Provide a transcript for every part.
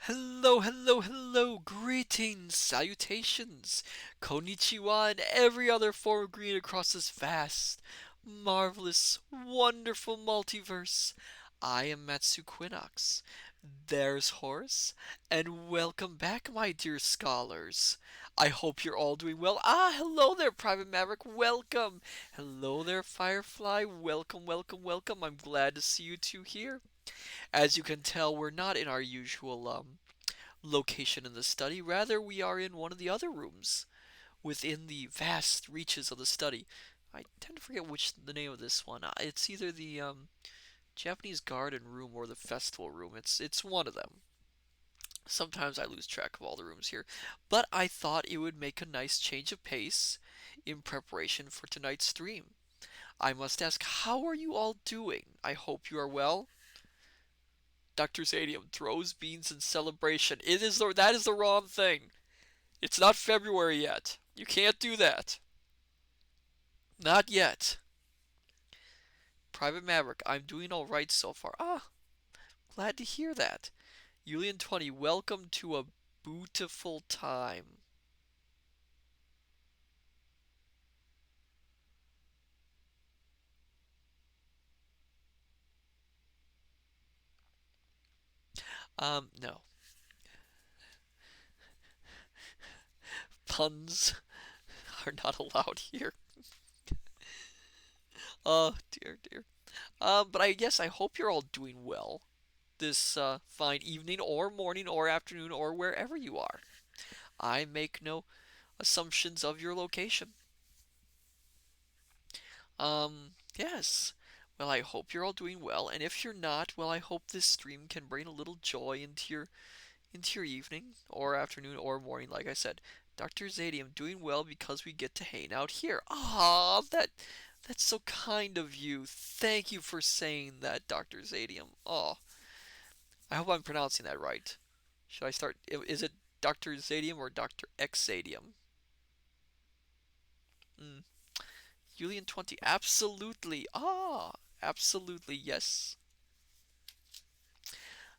Hello, hello, hello, greetings, salutations, konnichiwa, and every other form of greeting across this vast, marvelous, wonderful multiverse. I am Matsu Quinox. There's Horace, and welcome back, my dear scholars. I hope you're all doing well. Hello there, Private Maverick. Welcome. Hello there, Firefly. Welcome, welcome, welcome. I'm glad to see you two here. As you can tell, we're not in our usual location in the study. Rather, we are in one of the other rooms within the vast reaches of the study. I tend to forget which the name of this one. It's either the Japanese garden room or the festival room. It's one of them. Sometimes I lose track of all the rooms here, but I thought it would make a nice change of pace in preparation for tonight's stream. I must ask, how are you all doing? I hope you are well. Dr. Zadium throws beans in celebration. That is the wrong thing. It's not February yet. You can't do that. Not yet. Private Maverick, I'm doing all right so far. Glad to hear that. Julian 20, welcome to a beautiful time. No. Puns are not allowed here. Oh, dear, dear. But I guess I hope you're all doing well this fine evening or morning or afternoon or wherever you are. I make no assumptions of your location. Yes. Well, I hope you're all doing well, and if you're not, well, I hope this stream can bring a little joy into your evening or afternoon or morning, like I said. Dr. Zadium doing well because we get to hang out here. That's so kind of you. Thank you for saying that, Dr. Zadium. I hope I'm pronouncing that right. Should I start? Is it Dr. Zadium or Dr. X Zadium? Mm. Julian 20. Absolutely. Absolutely. Yes.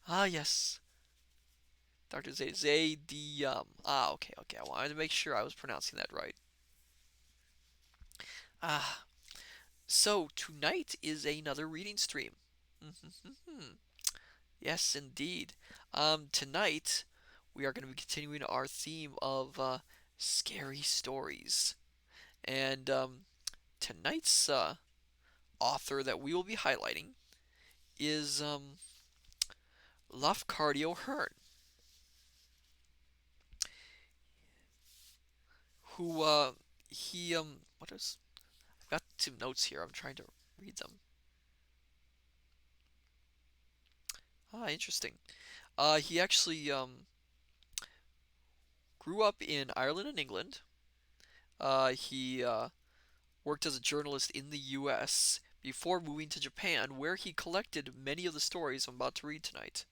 Yes. Dr. Zadium. Okay, okay. I wanted to make sure I was pronouncing that right. Ah, so tonight is another reading stream. Yes, indeed. Tonight we are going to be continuing our theme of scary stories. And tonight's author that we will be highlighting is Lafcadio Hern, who he what is I've got some notes here. I'm trying to read them. Interesting. He actually grew up in Ireland and England. He worked as a journalist in the U.S. before moving to Japan, where he collected many of the stories I'm about to read tonight,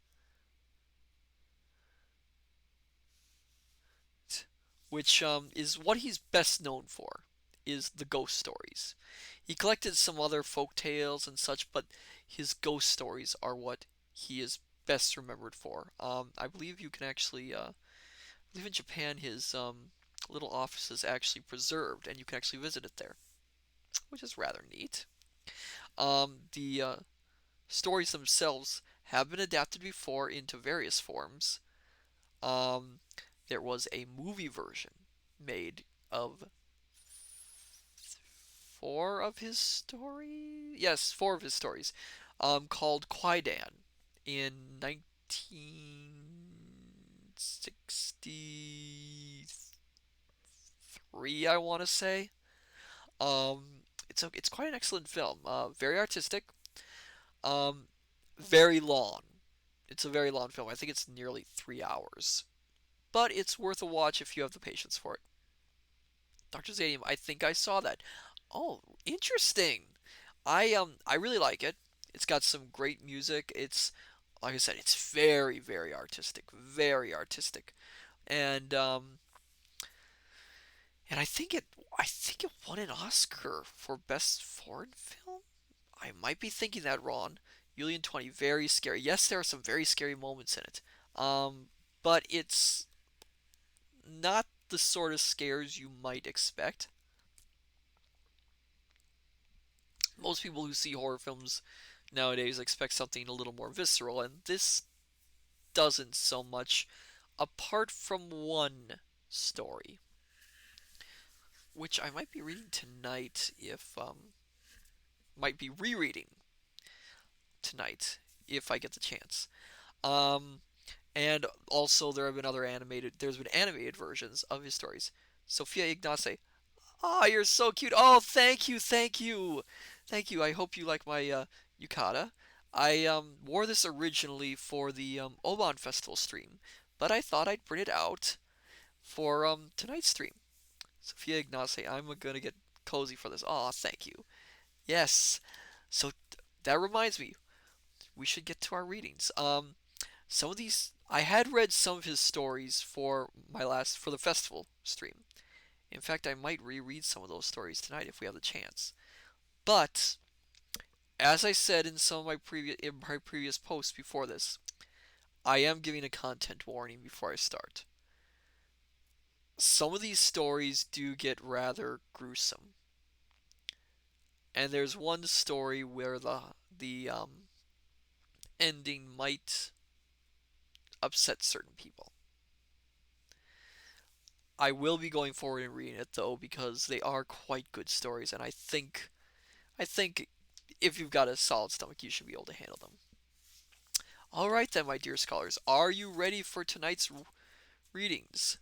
which is what he's best known for, is the ghost stories. He collected some other folk tales and such, but his ghost stories are what he is best remembered for. I believe you can actually, I believe in Japan, his little office is actually preserved, and you can actually visit it there, which is rather neat. The stories themselves have been adapted before into various forms. Um, there was a movie version made of four of his stories. Yes, four of his stories. Called Quaidan in 1963, I want to say. Um, it's quite an excellent film. Very artistic. Um, very long. It's a very long film. I think it's nearly 3 hours, but it's worth a watch if you have the patience for it. Dr. Zadium, I think I saw that. Oh, interesting. I really like it. It's got some great music. It's like I said, it's very very artistic, very artistic, and I think it won an Oscar for best foreign film. I might be thinking that wrong. Julian 20, very scary. Yes, there are some very scary moments in it. Um, but it's not the sort of scares you might expect. Most people who see horror films nowadays expect something a little more visceral, and this doesn't so much, apart from one story, which I might be reading tonight if might be rereading tonight if I get the chance. Um, and also there have been other animated. There's been animated versions of his stories. Sophia Ignace. Oh, you're so cute. Oh, thank you, thank you, thank you. I hope you like my yukata. I wore this originally for the Oban Festival stream, but I thought I'd print it out for tonight's stream. Sophia Ignace, I'm gonna get cozy for this. Oh, thank you. Yes. So that reminds me, we should get to our readings. Some of these I had read some of his stories for the festival stream. In fact, I might reread some of those stories tonight if we have the chance. But as I said in some of my previous posts before this, I am giving a content warning before I start. Some of these stories do get rather gruesome, and there's one story where the ending might upset certain people. I will be going forward and reading it though because they are quite good stories, and I think if you've got a solid stomach, you should be able to handle them. All right then, my dear scholars, are you ready for tonight's readings?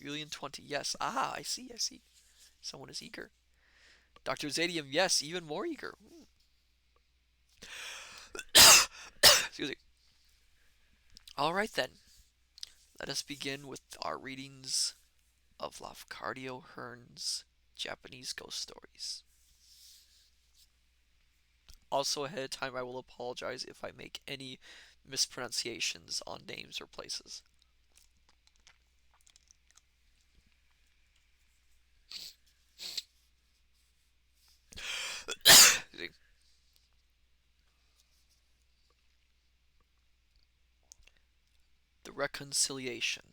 Julian 20, yes. Ah, I see, I see. Someone is eager. Dr. Zadium, yes, even more eager. Excuse me. All right then, let us begin with our readings of Lafcadio Hern's Japanese ghost stories. Also, ahead of time, I will apologize if I make any mispronunciations on names or places. The Reconciliation.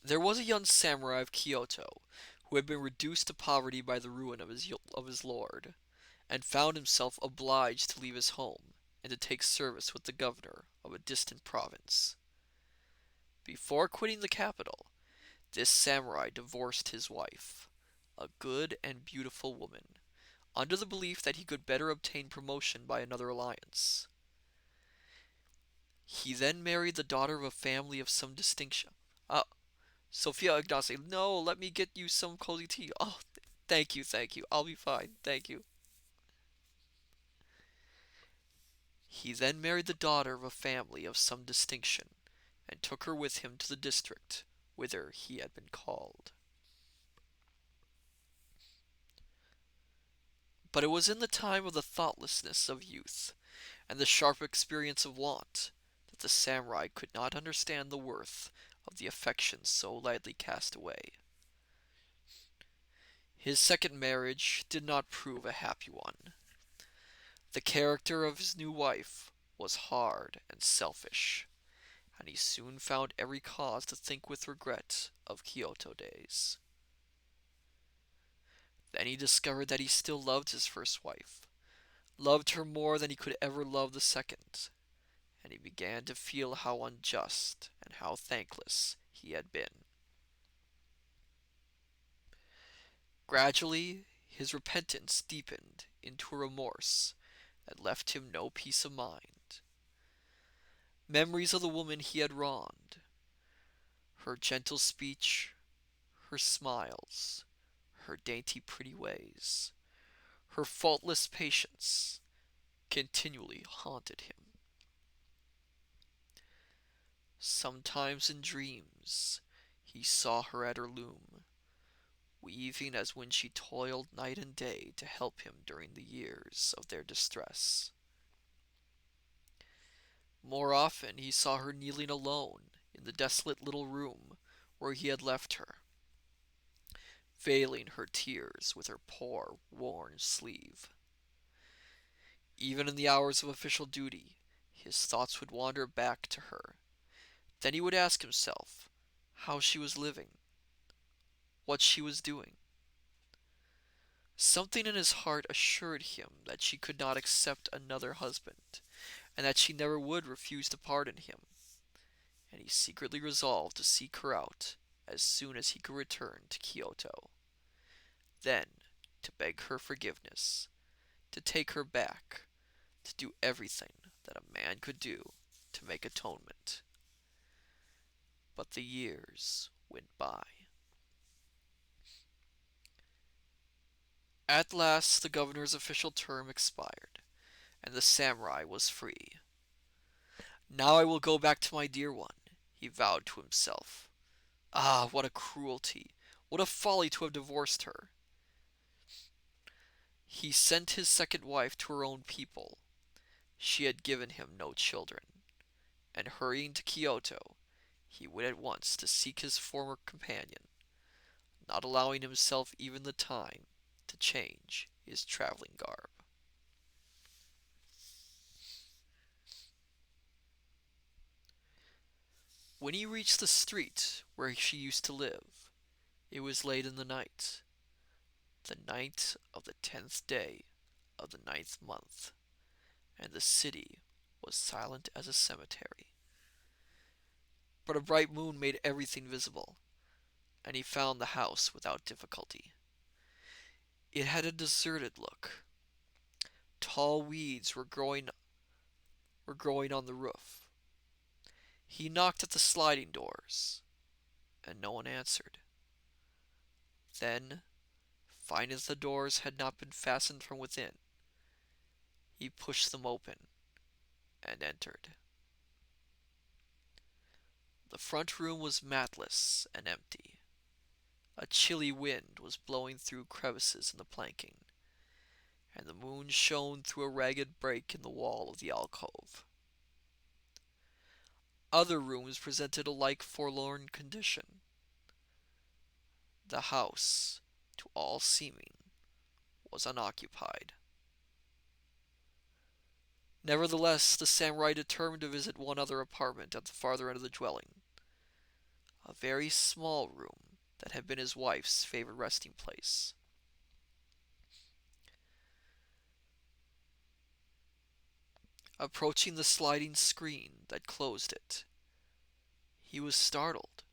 There was a young samurai of Kyoto who had been reduced to poverty by the ruin of his lord, and found himself obliged to leave his home and to take service with the governor of a distant province. Before quitting the capital, this samurai divorced his wife, a good and beautiful woman, under the belief that he could better obtain promotion by another alliance. He then married the daughter of a family of some distinction. Uh, Sophia Ignace, no, let me get you some cozy tea. Oh, thank you, thank you. I'll be fine, thank you. He then married the daughter of a family of some distinction, and took her with him to the district whither he had been called. But it was in the time of the thoughtlessness of youth, and the sharp experience of want, that the samurai could not understand the worth of the affections so lightly cast away. His second marriage did not prove a happy one. The character of his new wife was hard and selfish, and he soon found every cause to think with regret of Kyoto days. Then he discovered that he still loved his first wife, loved her more than he could ever love the second, and he began to feel how unjust and how thankless he had been. Gradually, his repentance deepened into a remorse that left him no peace of mind. Memories of the woman he had wronged, her gentle speech, her smiles, her dainty pretty ways, her faultless patience, continually haunted him. Sometimes in dreams he saw her at her loom, weaving as when she toiled night and day to help him during the years of their distress. More often he saw her kneeling alone in the desolate little room where he had left her, veiling her tears with her poor, worn sleeve. Even in the hours of official duty, his thoughts would wander back to her. Then he would ask himself how she was living, what she was doing. Something in his heart assured him that she could not accept another husband, and that she never would refuse to pardon him, and he secretly resolved to seek her out as soon as he could return to Kyoto. Then, to beg her forgiveness, to take her back, to do everything that a man could do to make atonement. But the years went by. At last the governor's official term expired, and the samurai was free. Now I will go back to my dear one, he vowed to himself. Ah, what a cruelty! What a folly to have divorced her! He sent his second wife to her own people. She had given him no children, and hurrying to Kyoto, he went at once to seek his former companion, not allowing himself even the time to change his traveling garb. When he reached the street where she used to live, it was late in the night of the 10th day of the 9th month, and the city was silent as a cemetery. But a bright moon made everything visible, and he found the house without difficulty. It had a deserted look. Tall weeds were growing on the roof. He knocked at the sliding doors, and no one answered. Then, finding that the doors had not been fastened from within, he pushed them open and entered. The front room was matless and empty. A chilly wind was blowing through crevices in the planking, and the moon shone through a ragged break in the wall of the alcove. Other rooms presented a like forlorn condition. The house, to all seeming, was unoccupied. Nevertheless, the samurai determined to visit one other apartment at the farther end of the dwelling, a very small room that had been his wife's favorite resting place. Approaching the sliding screen that closed it, he was startled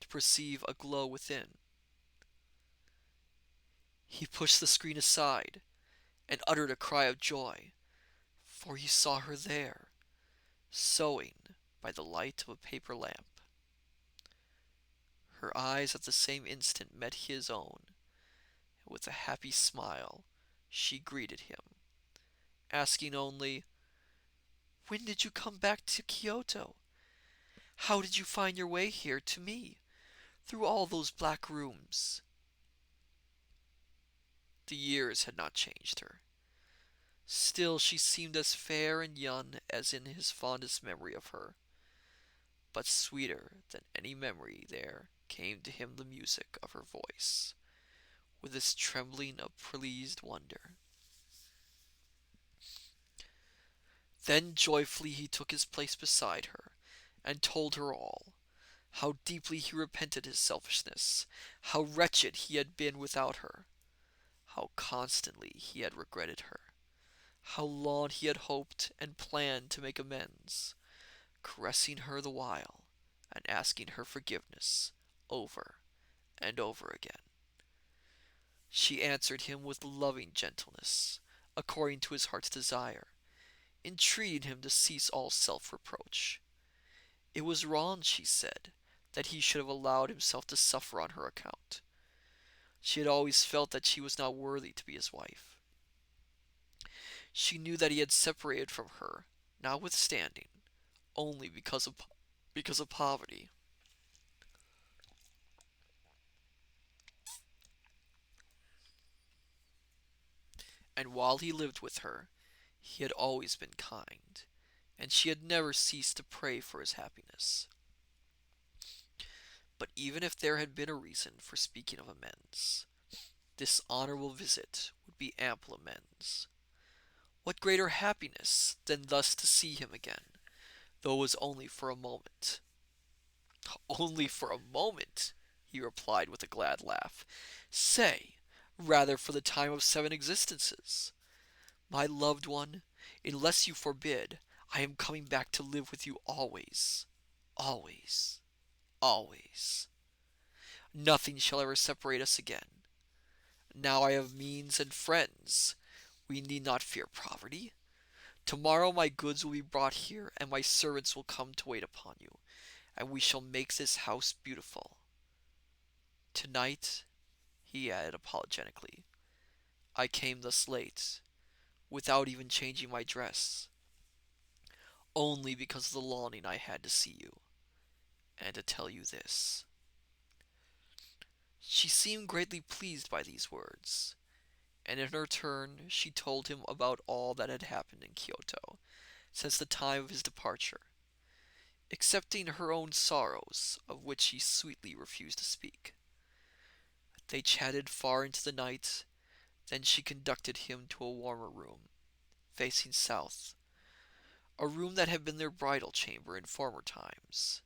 to perceive a glow within. He pushed the screen aside and uttered a cry of joy, for he saw her there, sewing by the light of a paper lamp. Her eyes at the same instant met his own, and with a happy smile she greeted him, asking only, "When did you come back to Kyoto? How did you find your way here to me, through all those black rooms?" The years had not changed her. Still she seemed as fair and young as in his fondest memory of her. But sweeter than any memory there came to him the music of her voice, with its trembling of pleased wonder. Then joyfully he took his place beside her, and told her all, how deeply he repented his selfishness, how wretched he had been without her, how constantly he had regretted her, how long he had hoped and planned to make amends, caressing her the while, and asking her forgiveness over and over again. She answered him with loving gentleness, according to his heart's desire, entreating him to cease all self-reproach. It was wrong, she said, that he should have allowed himself to suffer on her account. She had always felt that she was not worthy to be his wife. She knew that he had separated from her, notwithstanding, only because of poverty. And while he lived with her, he had always been kind, and she had never ceased to pray for his happiness. But even if there had been a reason for speaking of amends, This honorable visit would be ample amends. What greater happiness than thus to see him again, though it was only for a moment? Only for a moment, he replied with a glad laugh. Say, rather for the time of 7 existences. My loved one, unless you forbid, I am coming back to live with you always. Always. Always. Nothing shall ever separate us again. Now I have means and friends. We need not fear poverty. Tomorrow my goods will be brought here, and my servants will come to wait upon you, and we shall make this house beautiful. Tonight, he added apologetically, I came thus late, without even changing my dress, only because of the longing I had to see you, and to tell you this. She seemed greatly pleased by these words, and in her turn she told him about all that had happened in Kyoto since the time of his departure, excepting her own sorrows, of which she sweetly refused to speak. They chatted far into the night, then she conducted him to a warmer room, facing south, a room that had been their bridal chamber in former times.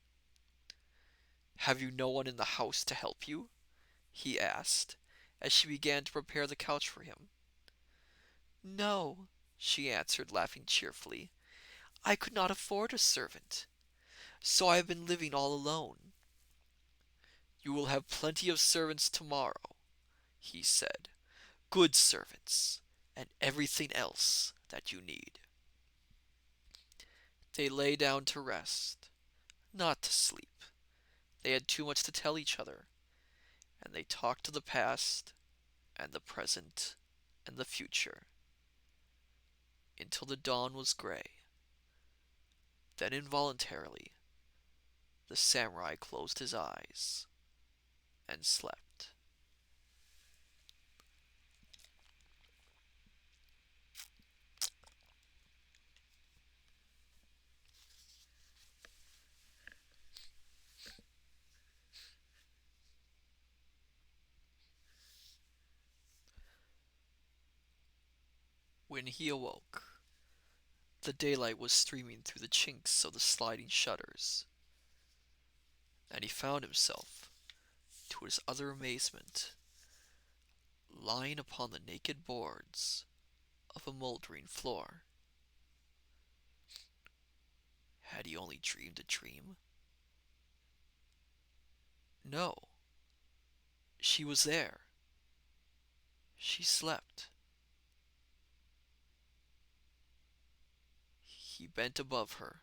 Have you no one in the house to help you? He asked, as she began to prepare the couch for him. No, she answered, laughing cheerfully. I could not afford a servant, so I have been living all alone. You will have plenty of servants tomorrow, he said. Good servants, and everything else that you need. They lay down to rest, not to sleep. They had too much to tell each other, and they talked of the past and the present and the future until the dawn was gray. Then involuntarily the samurai closed his eyes and slept. When he awoke, the daylight was streaming through the chinks of the sliding shutters, and he found himself, to his utter amazement, lying upon the naked boards of a moldering floor. Had he only dreamed a dream? No, she was there. She slept. He bent above her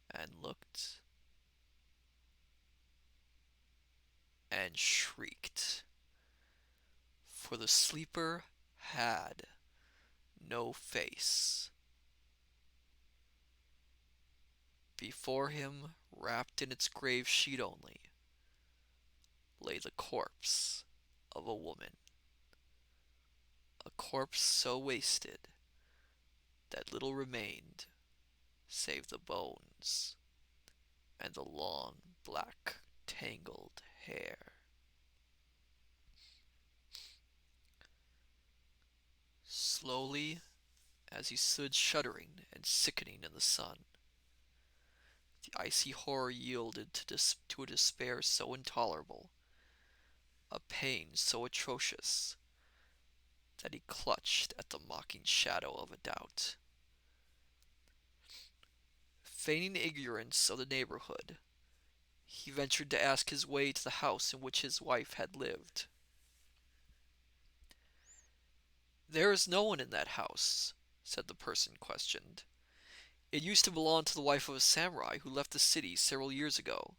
and looked and shrieked, for the sleeper had no face. Before him, wrapped in its grave sheet only, lay the corpse of a woman, a corpse so wasted that little remained save the bones and the long black tangled hair. Slowly, as he stood shuddering and sickening in the sun, the icy horror yielded to a despair so intolerable, a pain so atrocious, that he clutched at the mocking shadow of a doubt. Feigning ignorance of the neighborhood, he ventured to ask his way to the house in which his wife had lived. There is no one in that house, said the person questioned. It used to belong to the wife of a samurai who left the city several years ago.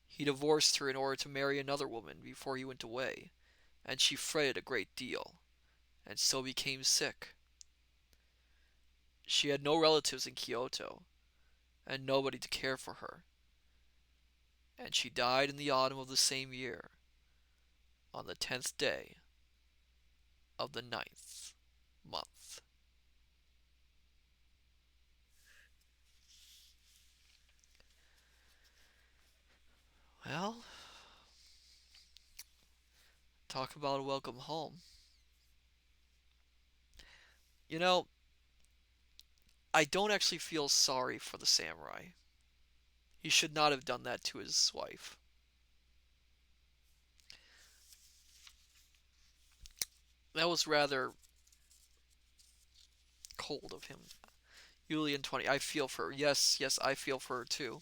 He divorced her in order to marry another woman before he went away, and she fretted a great deal, and so became sick. She had no relatives in Kyoto, and nobody to care for her, and she died in the autumn of the same year, on the 10th day of the 9th month. Well, Talk about a welcome home. You know, I don't actually feel sorry for the samurai. He should not have done that to his wife. That was rather cold of him. Julian 20. I feel for her. Yes, yes, I feel for her too.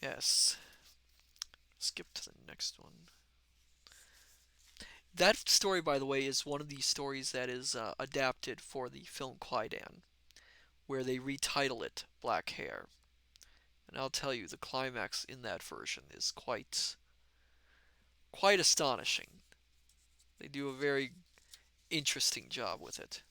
Yes. Skip to the next one. That story, by the way, is one of these stories that is adapted for the film Kwaidan, where they retitle it Black Hair. And I'll tell you, the climax in that version is quite astonishing. They do a very interesting job with it.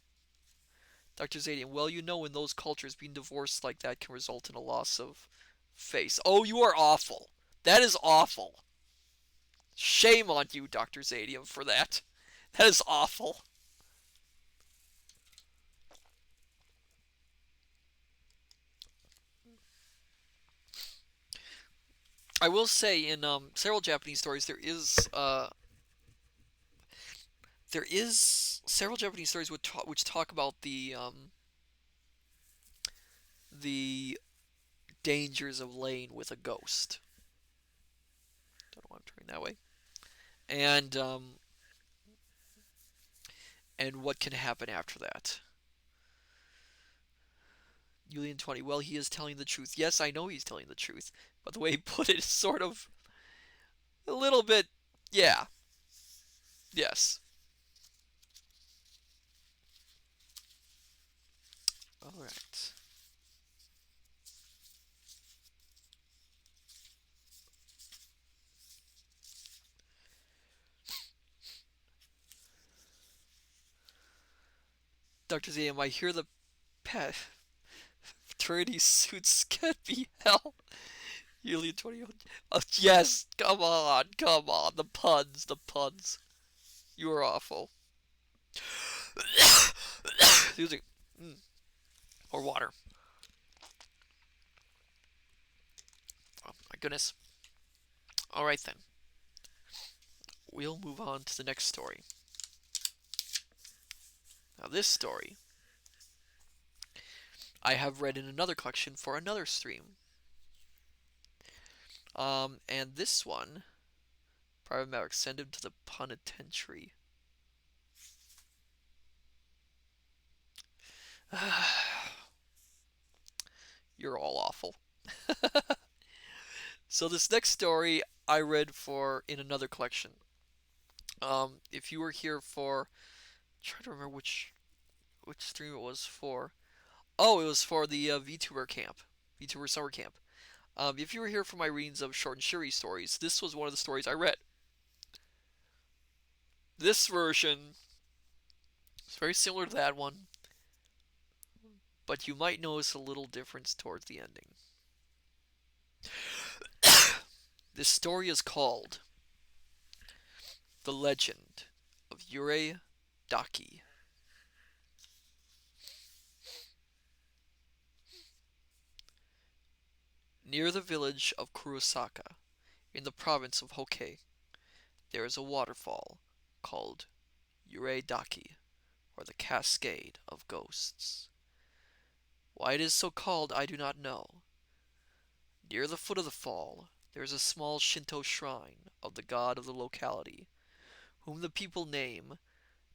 Dr. Zadian, well, you know, in those cultures, being divorced like that can result in a loss of face. Oh, you are awful. That is awful. Shame on you, Dr. Zadian, for that. That is awful. I will say in several Japanese stories there is several Japanese stories which talk about the dangers of laying with a ghost. Don't know why I'm turning that way. And and what can happen after that. Julian 20. Well, he is telling the truth. Yes, I know he's telling the truth, but the way he put it is sort of a little bit. Yeah. Yes. All right. Dr. ZM, I hear the pet fraternity suits can be hell. Julian 20. Oh, yes, come on, come on. The puns, the puns. You are awful. Excuse me. Or water. Oh, my goodness. Alright then. We'll move on to the next story. Now, this story I have read in another collection for another stream. And this one, Private Maverick, send him to the penitentiary. You're all awful. So this next story I read for in another collection. If you were here for, I'm trying to remember which stream it was for. Oh, it was for the VTuber camp, VTuber summer camp. If you were here for my readings of Short and Shuri stories, this was one of the stories I read. This version is very similar to that one, but you might notice a little difference towards the ending. This story is called The Legend of Yurei Daki. Near the village of Kurosaka, in the province of Hokkei, there is a waterfall called Yurei Daki, or the Cascade of Ghosts. Why it is so called I do not know. Near the foot of the fall, there is a small Shinto shrine of the god of the locality, whom the people name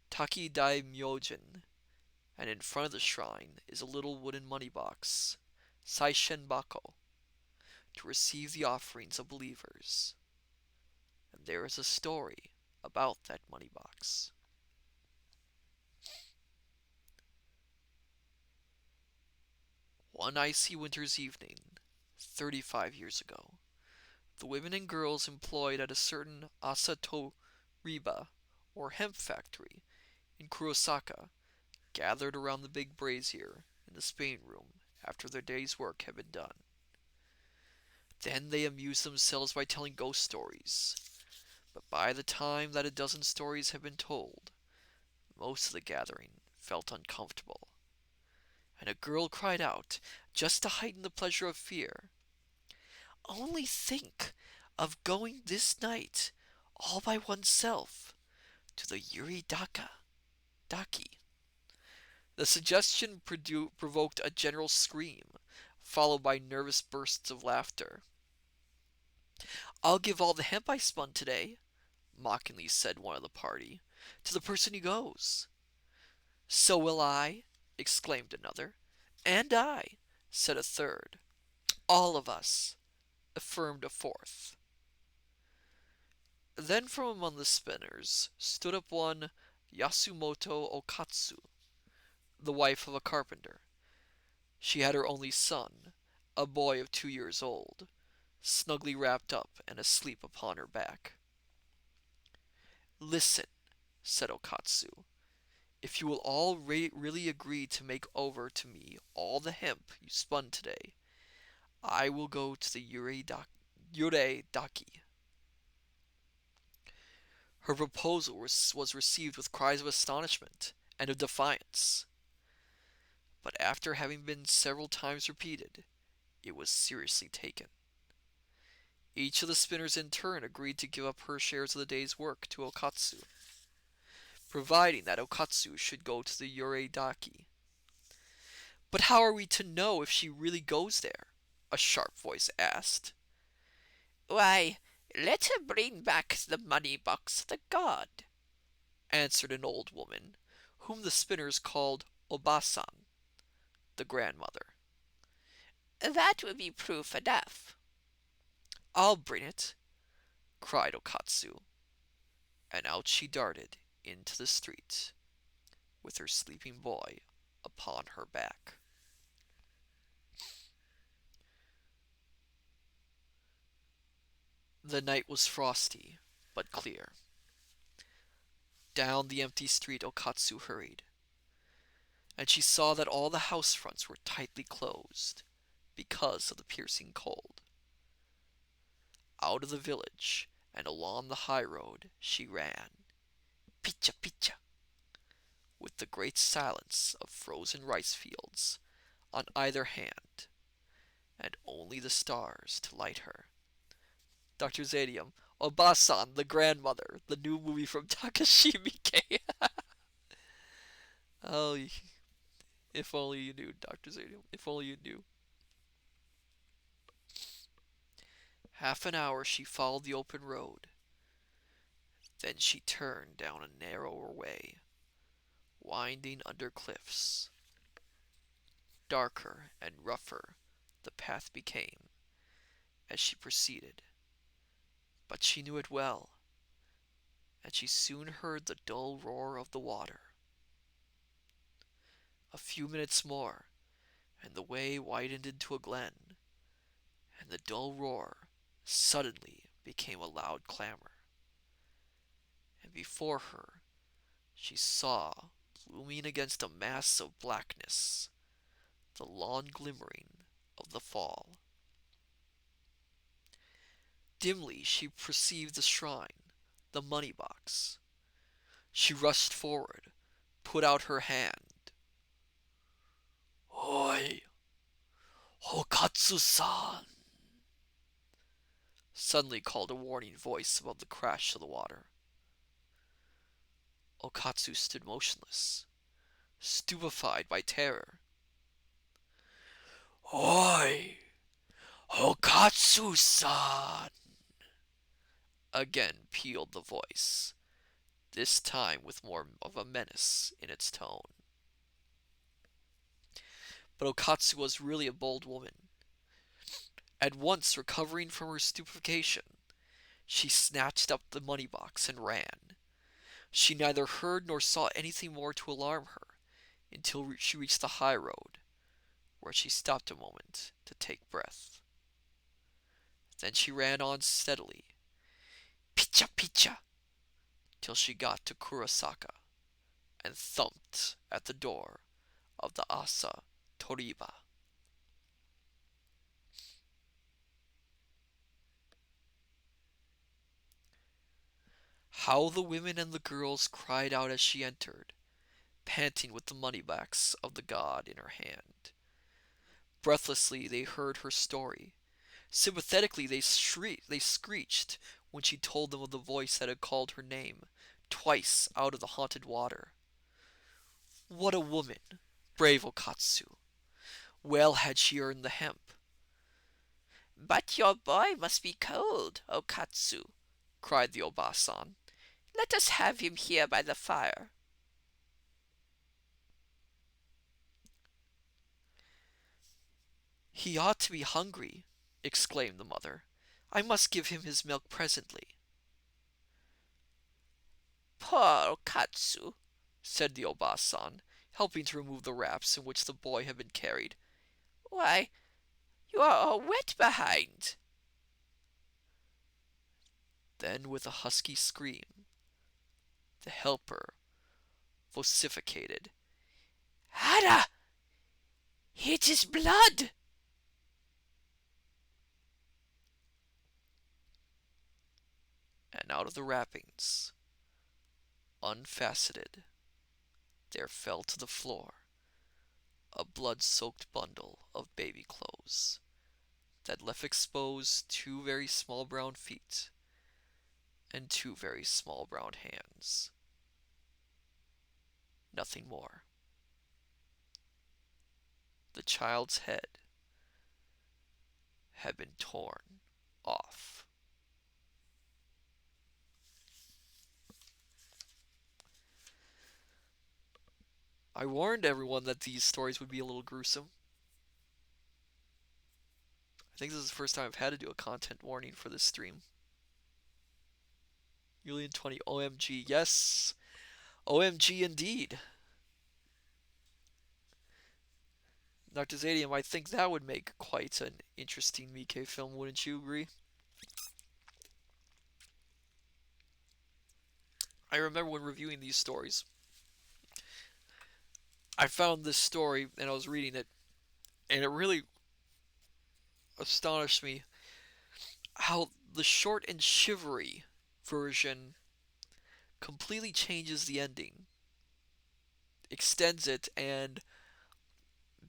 Taki Dai Myojin, and in front of the shrine is a little wooden money box, Saishen Bako, to receive the offerings of believers. And there is a story about that money box. One icy winter's evening, 35 years ago, the women and girls employed at a certain Asatoriba, or hemp factory, in Kurosaka, gathered around the big brazier in the spinning room after their day's work had been done. Then they amused themselves by telling ghost stories, But by the time that a dozen stories had been told, most of the gathering felt uncomfortable, and a girl cried out, just to heighten the pleasure of fear, "Only think of going this night, all by oneself, to the Daki." The suggestion provoked a general scream, followed by nervous bursts of laughter. "I'll give all the hemp I spun today," mockingly said one of the party, "to the person who goes." "So will I," exclaimed another. "And I," said a third. "All of us," affirmed a fourth. Then from among the spinners stood up one Yasumoto Okatsu, the wife of a carpenter. She had her only son, a boy of 2 years old, snugly wrapped up and asleep upon her back. "Listen," said Okatsu. "If you will all really agree to make over to me all the hemp you spun today, I will go to the Yurei Daki." Her proposal was received with cries of astonishment and of defiance. But after having been several times repeated, it was seriously taken. Each of the spinners in turn agreed to give up her shares of the day's work to Okatsu, providing that Okatsu should go to the Yurei Daki. "But how are we to know if she really goes there?" a sharp voice asked. "Why, let her bring back the money box of the god," answered an old woman, whom the spinners called Obasan, the grandmother. "That will be proof enough." "I'll bring it," cried Okatsu, and out she darted into the street, with her sleeping boy upon her back. The night was frosty, but clear. Down the empty street Okatsu hurried, and she saw that all the house fronts were tightly closed because of the piercing cold. Out of the village and along the high road she ran, picha picha, with the great silence of frozen rice fields on either hand, and only the stars to light her. Dr. Zadium, Obasan, the grandmother, the new movie from Takashi Miike. Oh, if only you knew, Dr. Zadium. If only you knew. Half an hour she followed the open road. Then she turned down a narrower way, winding under cliffs. Darker and rougher the path became as she proceeded, but she knew it well, and she soon heard the dull roar of the water. A few minutes more, and the way widened into a glen, and the dull roar suddenly became a loud clamor, and before her she saw, looming against a mass of blackness, the long glimmering of the fall. Dimly she perceived the shrine, the money box. She rushed forward, put out her hand. "Oi, Hokatsu-san!" suddenly called a warning voice above the crash of the water. Okatsu stood motionless, stupefied by terror. "Oi, Hokatsu-san!" again pealed the voice, this time with more of a menace in its tone. But Okatsu was really a bold woman. At once recovering from her stupefaction, she snatched up the money box and ran. She neither heard nor saw anything more to alarm her until she reached the high road, where she stopped a moment to take breath. Then she ran on steadily, picha picha, till she got to Kurosaka, and thumped at the door of the Asa Toriba. How the women and the girls cried out as she entered, panting with the moneybags of the god in her hand. Breathlessly they heard her story. Sympathetically they screeched when she told them of the voice that had called her name twice out of the haunted water. What a woman! Brave Okatsu! Well had she earned the hemp. But your boy must be cold, Okatsu, cried the Obasan. Let us have him here by the fire. He ought to be hungry, exclaimed the mother. I must give him his milk presently. Poor Okatsu, Said the Obasan, helping to remove the wraps in which the boy had been carried. Why, you are all wet behind. Then, with a husky scream, the helper vociferated, Hara! It is blood! and out of the wrappings, unfaceted, there fell to the floor a blood-soaked bundle of baby clothes that left exposed two very small brown feet and two very small brown hands. Nothing more. The child's head had been torn off. I warned everyone that these stories would be a little gruesome. I think this is the first time I've had to do a content warning for this stream. Julian 20, OMG, yes! OMG indeed! Dr. Zadium, I think that would make quite an interesting Miike film, wouldn't you agree? I remember when reviewing these stories, I found this story and I was reading it, and it really astonished me how the short and shivery version completely changes the ending, extends it, and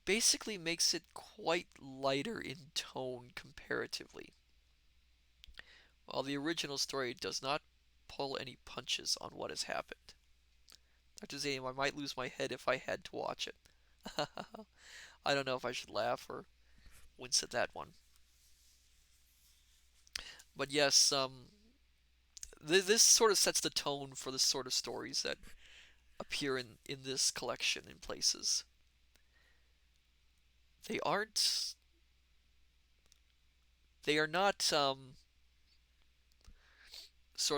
basically makes it quite lighter in tone comparatively. While the original story does not pull any punches on what has happened. Dr. Zanium, I might lose my head if I had to watch it. I don't know if I should laugh or wince at that one. But yes, this sort of sets the tone for the sort of stories that appear in this collection in places. They aren't. They are not sort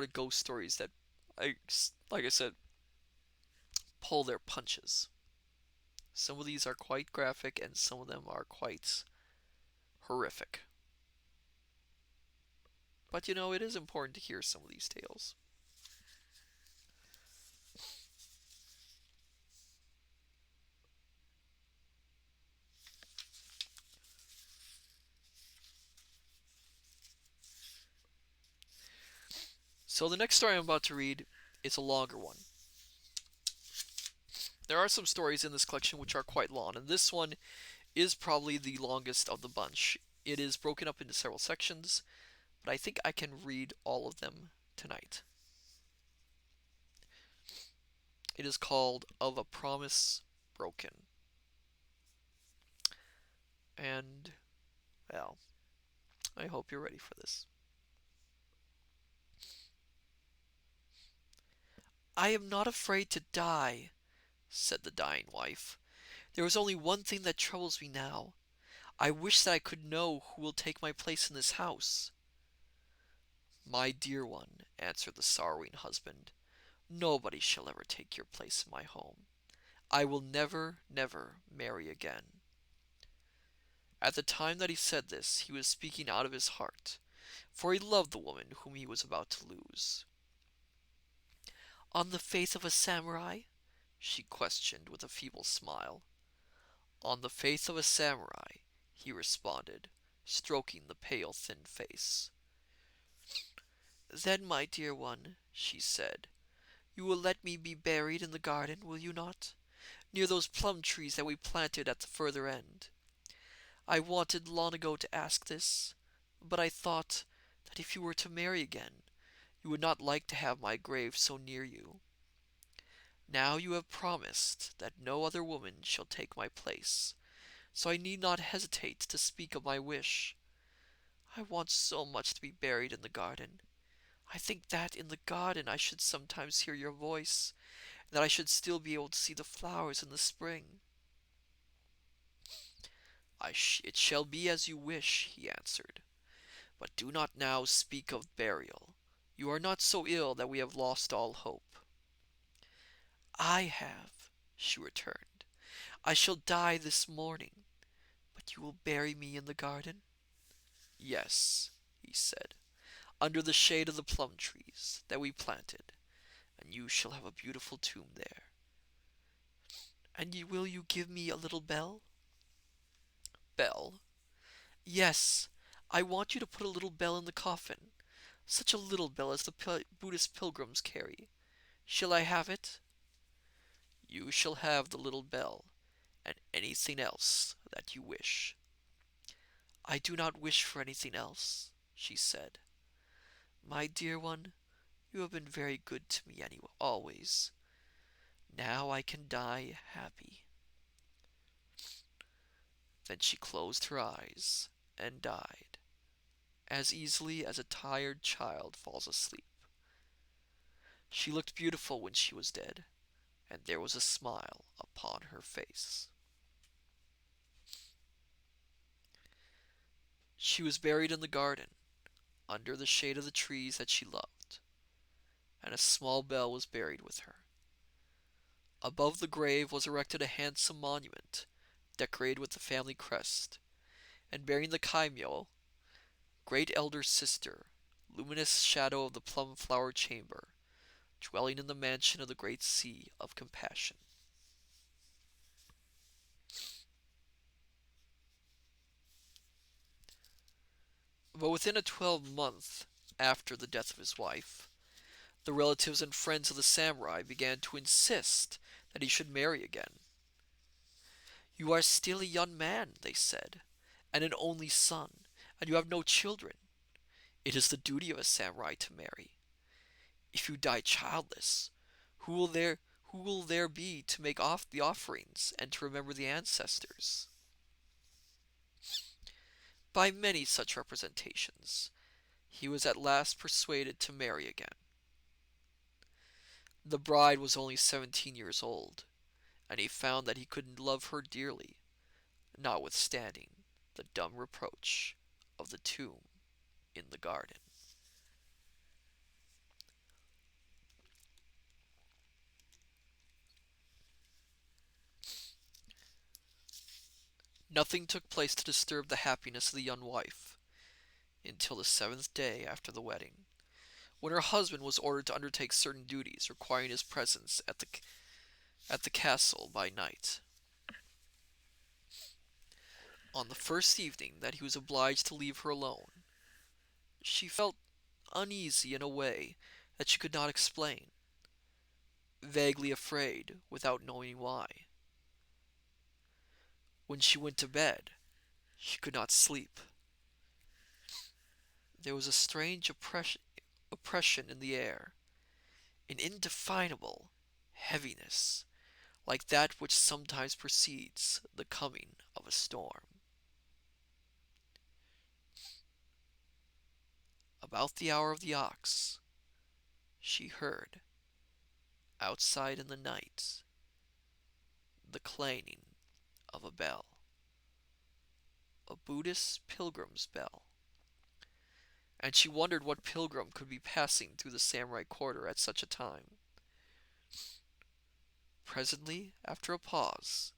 of ghost stories that, like I said, pull their punches. Some of these are quite graphic, and some of them are quite horrific. But you know, it is important to hear some of these tales. So the next story I'm about to read is a longer one. There are some stories in this collection which are quite long, and this one is probably the longest of the bunch. It is broken up into several sections, but I think I can read all of them tonight. It is called Of a Promise Broken. And, well, I hope you're ready for this. I am not afraid to die, said the dying wife. There is only one thing that troubles me now. I wish that I could know who will take my place in this house. My dear one, answered the sorrowing husband, nobody shall ever take your place in my home. I will never, never marry again. At the time that he said this, he was speaking out of his heart, for he loved the woman whom he was about to lose. On the faith of a samurai? She questioned with a feeble smile. On the faith of a samurai, he responded, stroking the pale, thin face. Then, my dear one, she said, you will let me be buried in the garden, will you not? Near those plum trees that we planted at the further end. I wanted long ago to ask this, but I thought that if you were to marry again, you would not like to have my grave so near you. Now you have promised that no other woman shall take my place, so I need not hesitate to speak of my wish. I want so much to be buried in the garden. I think that in the garden I should sometimes hear your voice, and that I should still be able to see the flowers in the spring. It shall be as you wish, he answered, but do not now speak of burial. You are not so ill that we have lost all hope. I have, she returned. I shall die this morning, but you will bury me in the garden? Yes, he said, under the shade of the plum trees that we planted, and you shall have a beautiful tomb there. And will you give me a little bell? Bell? Yes, I want you to put a little bell in the coffin, such a little bell as the Buddhist pilgrims carry. Shall I have it? You shall have the little bell, and anything else that you wish. I do not wish for anything else, she said. My dear one, you have been very good to me always. Now I can die happy. Then she closed her eyes and died, as easily as a tired child falls asleep. She looked beautiful when she was dead, and there was a smile upon her face. She was buried in the garden, under the shade of the trees that she loved, and a small bell was buried with her. Above the grave was erected a handsome monument, decorated with the family crest, and bearing the kaimyo, great elder sister, luminous shadow of the plum flower chamber, dwelling in the mansion of the great sea of compassion. But within a 12-month after the death of his wife, the relatives and friends of the samurai began to insist that he should marry again. You are still a young man, they said, and an only son, and you have no children. It is the duty of a samurai to marry. If you die childless, who will there be to make off the offerings and to remember the ancestors? By many such representations, he was at last persuaded to marry again. The bride was only 17 years old, and he found that he could love her dearly, notwithstanding the dumb reproach of the tomb in the garden. Nothing took place to disturb the happiness of the young wife until the 7th day after the wedding, when her husband was ordered to undertake certain duties requiring his presence at the castle by night. On the first evening that he was obliged to leave her alone, she felt uneasy in a way that she could not explain, vaguely afraid without knowing why. When she went to bed, she could not sleep. There was a strange oppression in the air, an indefinable heaviness, like that which sometimes precedes the coming of a storm. About the hour of the ox, she heard, outside in the night, the clanging of a bell, a Buddhist pilgrim's bell, and she wondered what pilgrim could be passing through the samurai quarter at such a time. Presently, after a pause,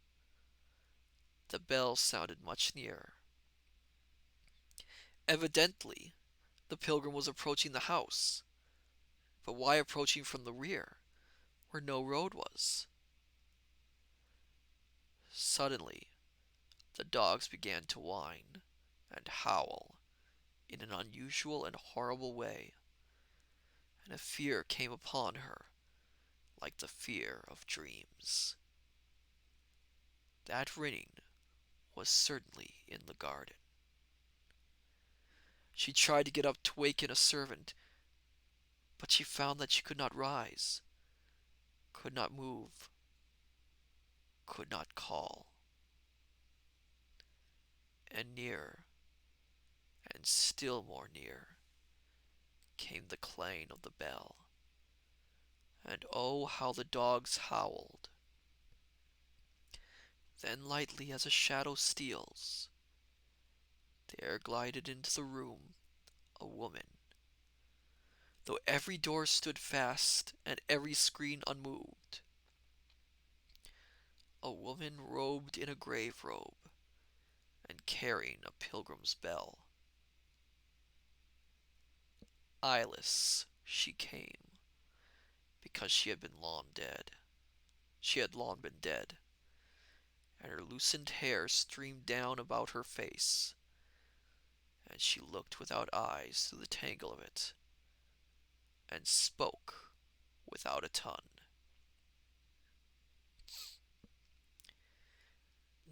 the bell sounded much nearer. Evidently, the pilgrim was approaching the house, but why approaching from the rear, where no road was? Suddenly, the dogs began to whine and howl in an unusual and horrible way. and a fear came upon her like the fear of dreams. That ring was certainly in the garden. She tried to get up to waken a servant, but she found that she could not rise, could not move, could not call. And nearer, and still more near, came the clang of the bell. And oh, how the dogs howled! Then lightly as a shadow steals, there glided into the room a woman. Though every door stood fast and every screen unmoved, a woman robed in a grave robe and carrying a pilgrim's bell. Eyeless she came, because she had been long dead. She had long been dead, and her loosened hair streamed down about her face, and she looked without eyes through the tangle of it, and spoke without a tongue.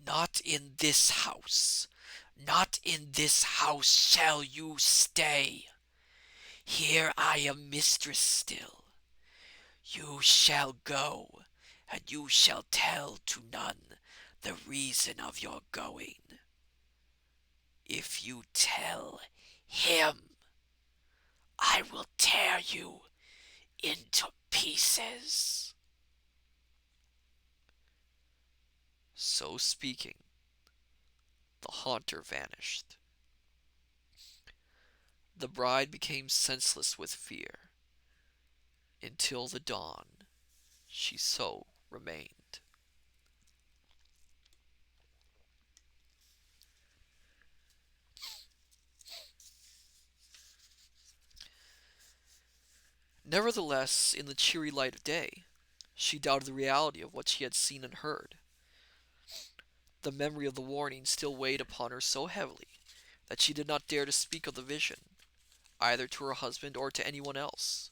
Not in this house, not in this house shall you stay. Here I am mistress still. You shall go, and you shall tell to none the reason of your going. If you tell him, I will tear you into pieces. So speaking, the haunter vanished. The bride became senseless with fear. Until the dawn, she so remained. Nevertheless, in the cheery light of day, she doubted the reality of what she had seen and heard. The memory of the warning still weighed upon her so heavily that she did not dare to speak of the vision, either to her husband or to anyone else.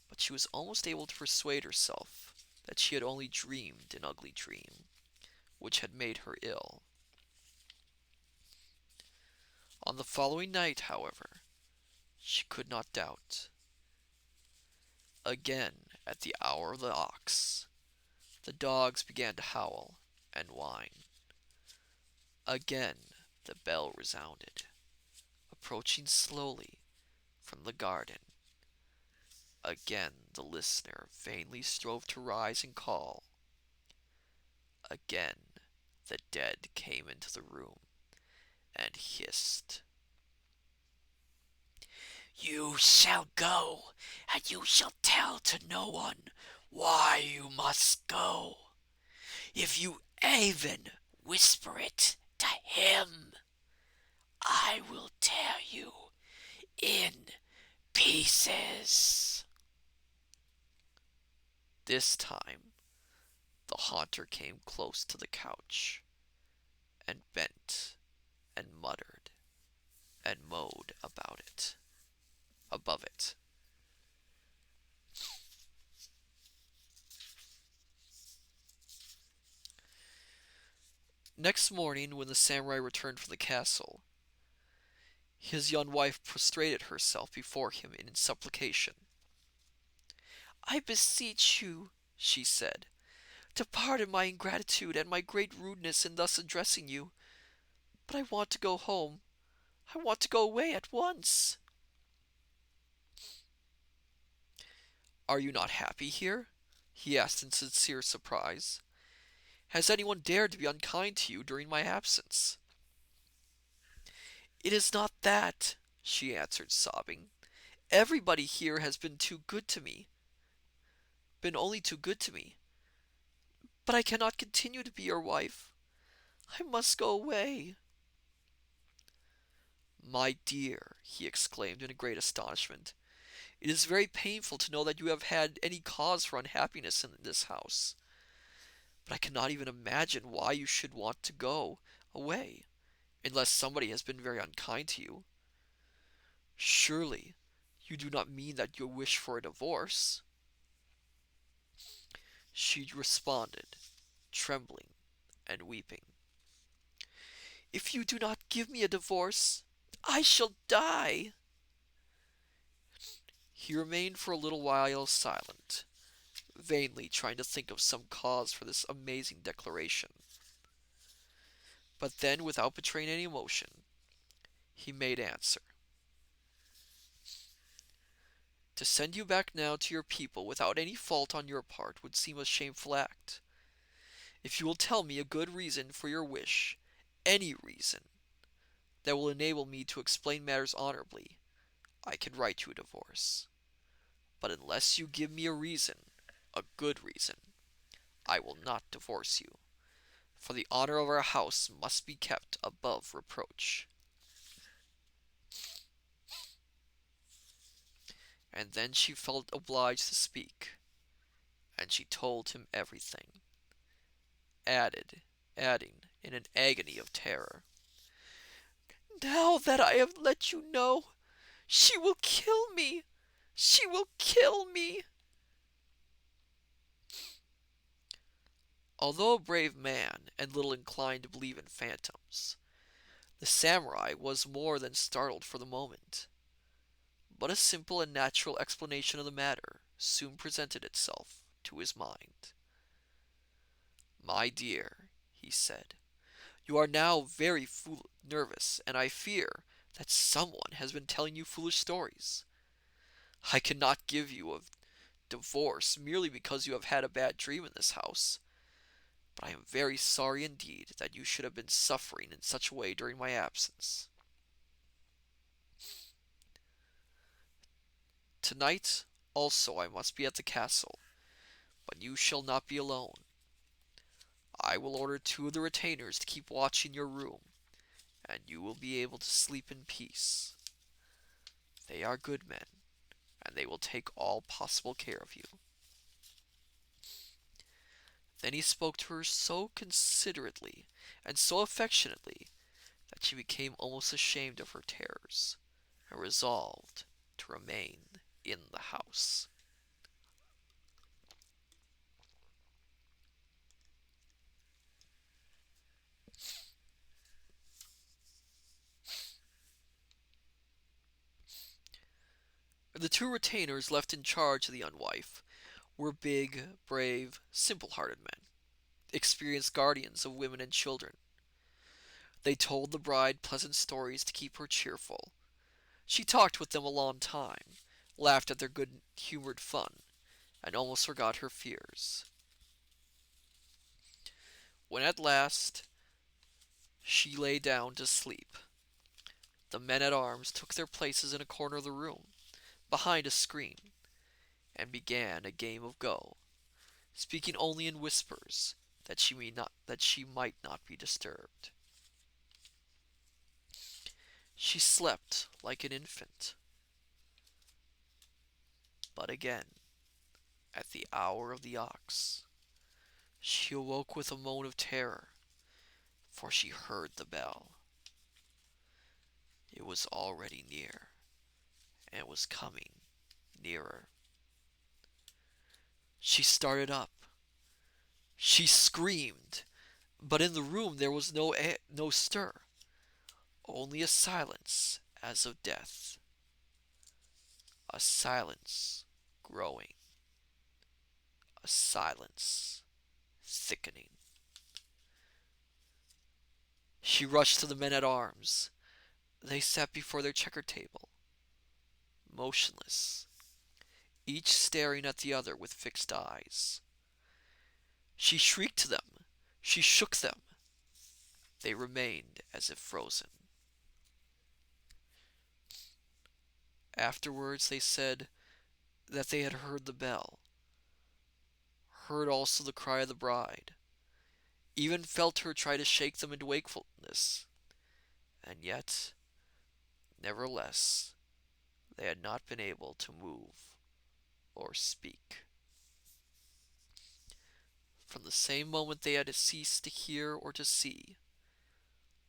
But she was almost able to persuade herself that she had only dreamed an ugly dream, which had made her ill. On the following night, however, she could not doubt. Again, at the hour of the ox, the dogs began to howl and whine. Again the bell resounded, approaching slowly from the garden. Again the listener vainly strove to rise and call. Again the dead came into the room and hissed. You shall go, and you shall tell to no one why you must go. If you even whisper it to him, I will tear you in pieces. This time, the haunter came close to the couch, and bent, and muttered, and mowed above it. Next morning, when the samurai returned from the castle, his young wife prostrated herself before him in supplication. I beseech you, she said, to pardon my ingratitude and my great rudeness in thus addressing you. But I want to go home. I want to go away at once. Are you not happy here? He asked in sincere surprise. Has anyone dared to be unkind to you during my absence? It is not that, she answered, sobbing. Everybody here has been too good to me. Been only too good to me. But I cannot continue to be your wife. I must go away. My dear, he exclaimed in great astonishment, it is very painful to know that you have had any cause for unhappiness in this house. But I cannot even imagine why you should want to go away, unless somebody has been very unkind to you. Surely You do not mean that you wish for a divorce? She responded, trembling and weeping. If you do not give me a divorce, I shall die. He remained for a little while silent, vainly trying to think of some cause for this amazing declaration. But then, without betraying any emotion, he made answer. To send you back now to your people without any fault on your part would seem a shameful act. If you will tell me a good reason for your wish, any reason, that will enable me to explain matters honorably, I can write you a divorce. But unless you give me a reason, a good reason, I will not divorce you, for the honor of our house must be kept above reproach. And then she felt obliged to speak, and she told him everything, adding in an agony of terror, "Now that I have let you know, she will kill me! She will kill me!" Although a brave man and little inclined to believe in phantoms, the samurai was more than startled for the moment. But a simple and natural explanation of the matter soon presented itself to his mind. "My dear," he said, "you are now very nervous, and I fear that someone has been telling you foolish stories. I cannot give you a divorce merely because you have had a bad dream in this house, but I am very sorry indeed that you should have been suffering in such a way during my absence. Tonight also I must be at the castle, but you shall not be alone. I will order 2 of the retainers to keep watch in your room, and you will be able to sleep in peace. They are good men, and they will take all possible care of you." Then he spoke to her so considerately and so affectionately that she became almost ashamed of her terrors, and resolved to remain in the house. The 2 retainers left in charge of the young wife were big, brave, simple-hearted men, experienced guardians of women and children. They told the bride pleasant stories to keep her cheerful. She talked with them a long time, laughed at their good-humored fun, and almost forgot her fears. When at last she lay down to sleep, the men-at-arms took their places in a corner of the room, behind a screen, and began a game of Go, speaking only in whispers, that she might not be disturbed. She slept like an infant. But again, at the hour of the ox, she awoke with a moan of terror, for she heard the bell. It was already near, and was coming nearer. She started up. She screamed, but in the room there was no stir, only a silence as of death, a silence growing, a silence thickening. She rushed to the men-at-arms. They sat before their checker table, motionless, each staring at the other with fixed eyes. She shrieked to them. She shook them. They remained as if frozen. Afterwards they said that they had heard the bell, heard also the cry of the bride, even felt her try to shake them into wakefulness, and yet, nevertheless, they had not been able to move or speak. From the same moment they had ceased to hear or to see,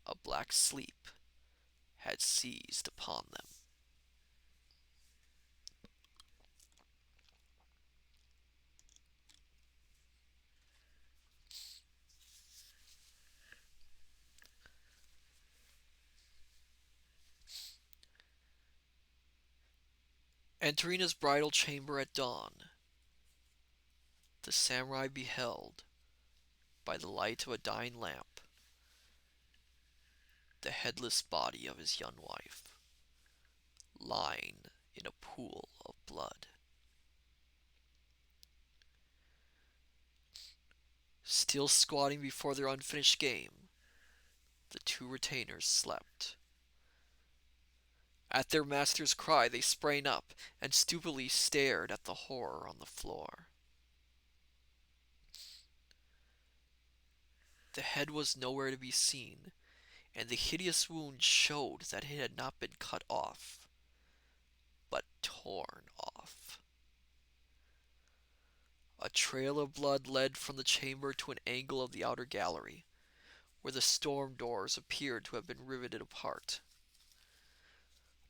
a black sleep had seized upon them. Entering his bridal chamber at dawn, the samurai beheld, by the light of a dying lamp, the headless body of his young wife, lying in a pool of blood. Still squatting before their unfinished game, the two retainers slept. At their master's cry, they sprang up and stupidly stared at the horror on the floor. The head was nowhere to be seen, and the hideous wound showed that it had not been cut off, but torn off. A trail of blood led from the chamber to an angle of the outer gallery, where the storm doors appeared to have been riveted apart.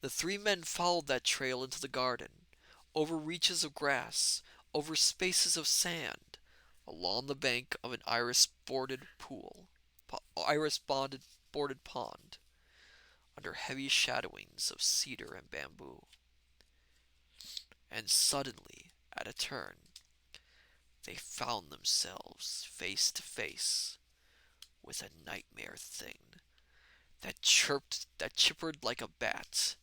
The three men followed that trail into the garden, over reaches of grass, over spaces of sand, along the bank of an iris-bonded boarded pond, under heavy shadowings of cedar and bamboo. And suddenly, at a turn, they found themselves face to face with a nightmare thing that chippered like a bat,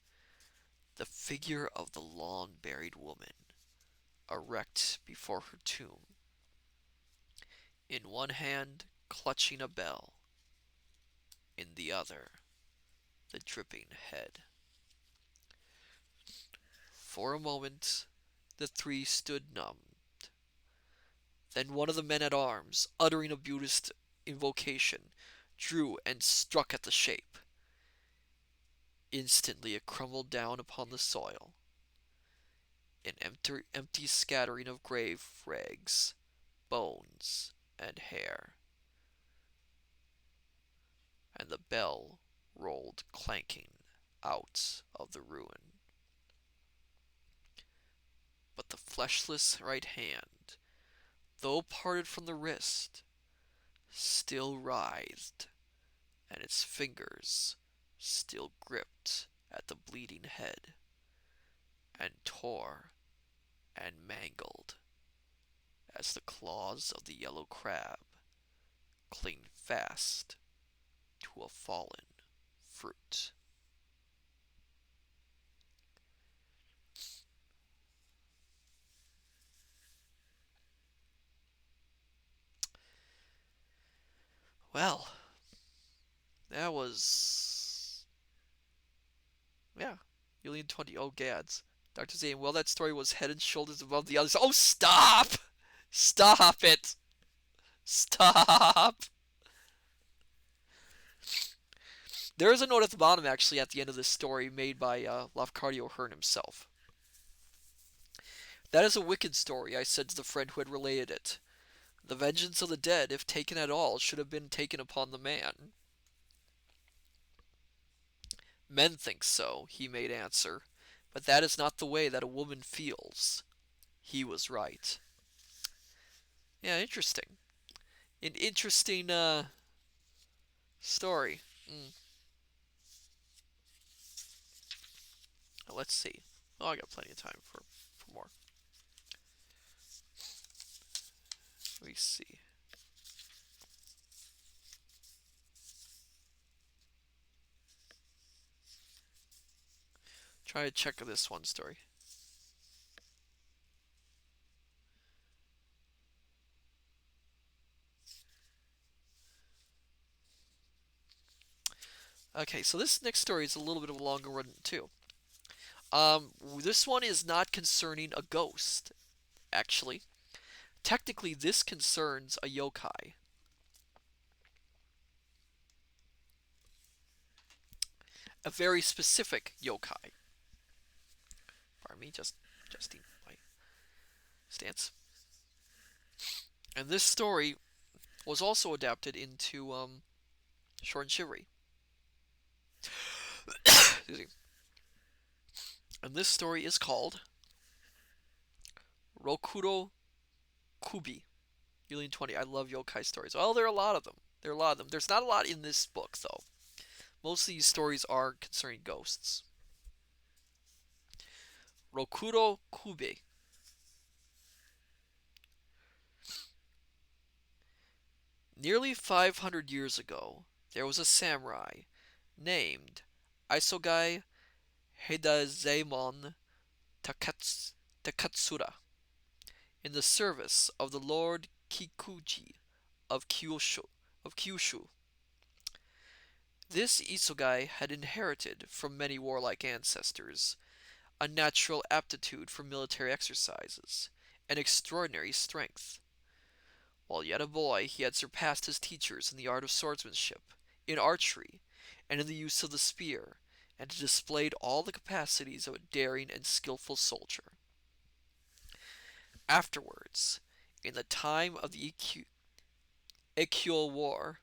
the figure of the long-buried woman, erect before her tomb, in one hand clutching a bell, in the other the dripping head. For a moment the three stood numbed. Then one of the men-at-arms, uttering a Buddhist invocation, drew and struck at the shape. Instantly it crumbled down upon the soil, an empty scattering of grave rags, bones, and hair. And the bell rolled clanking out of the ruin. But the fleshless right hand, though parted from the wrist, still writhed, and its fingers still gripped at the bleeding head, and tore and mangled as the claws of the yellow crab cling fast to a fallen fruit. Well, that was, yeah, Alien 20. Oh, gads. Dr. Zane, well, that story was head and shoulders above the others. Oh, stop! Stop it! Stop! There is a note at the bottom, actually, at the end of this story, made by Lafcadio Hern himself. That is a wicked story, I said to the friend who had related it. The vengeance of the dead, if taken at all, should have been taken upon the man. Men think so, he made answer, but that is not the way that a woman feels. He was right. Yeah, interesting. An interesting story. Let's see. Oh, I got plenty of time for more. Let me see. Try to check this one story. Okay, so this next story is a little bit of a longer one too. This one is not concerning a ghost, actually. Technically, this concerns a yokai. A very specific yokai. Pardon me, just adjusting my stance. And this story was also adapted into Short and Shivery. Excuse me. And this story is called Rokuro Kubi. Alien 20. I love yokai stories. Well, there are a lot of them. There's not a lot in this book, though. Most of these stories are concerning ghosts. Rokuro Kube. Nearly 500 years ago, there was a samurai named Isogai Heidazaemon Takatsura in the service of the Lord Kikuji of Kyushu. Of Kyushu. This Isogai had inherited from many warlike ancestors a natural aptitude for military exercises and extraordinary strength. While yet a boy, he had surpassed his teachers in the art of swordsmanship, in archery, and in the use of the spear, and had displayed all the capacities of a daring and skilful soldier. Afterwards, in the time of the Eikyo War,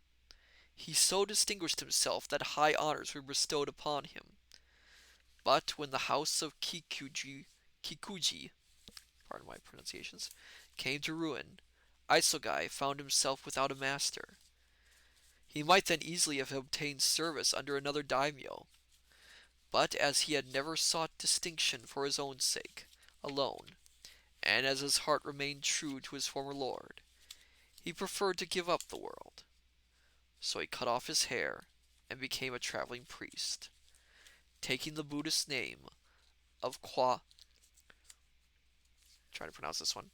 he so distinguished himself that high honors were bestowed upon him. But when the house of Kikuji, pardon my pronunciations, came to ruin, Isogai found himself without a master. He might then easily have obtained service under another daimyo, but as he had never sought distinction for his own sake alone, and as his heart remained true to his former lord, he preferred to give up the world. So he cut off his hair and became a traveling priest, taking the Buddhist name of trying to pronounce this one,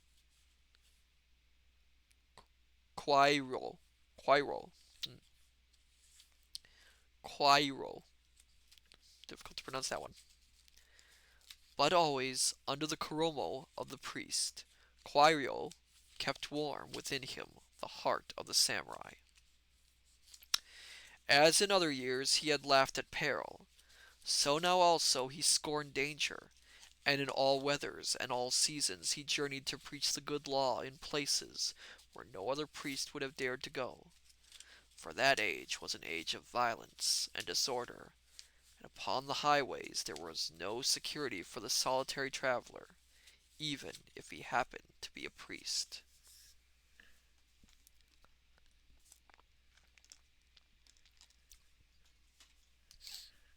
Kwairo, Kwairo, Kwairo. Difficult to pronounce that one. But always under the kuromo of the priest, Kwairo kept warm within him the heart of the samurai. As in other years he had laughed at peril, so now also he scorned danger, and in all weathers and all seasons he journeyed to preach the good law in places where no other priest would have dared to go. For that age was an age of violence and disorder, and upon the highways there was no security for the solitary traveler, even if he happened to be a priest.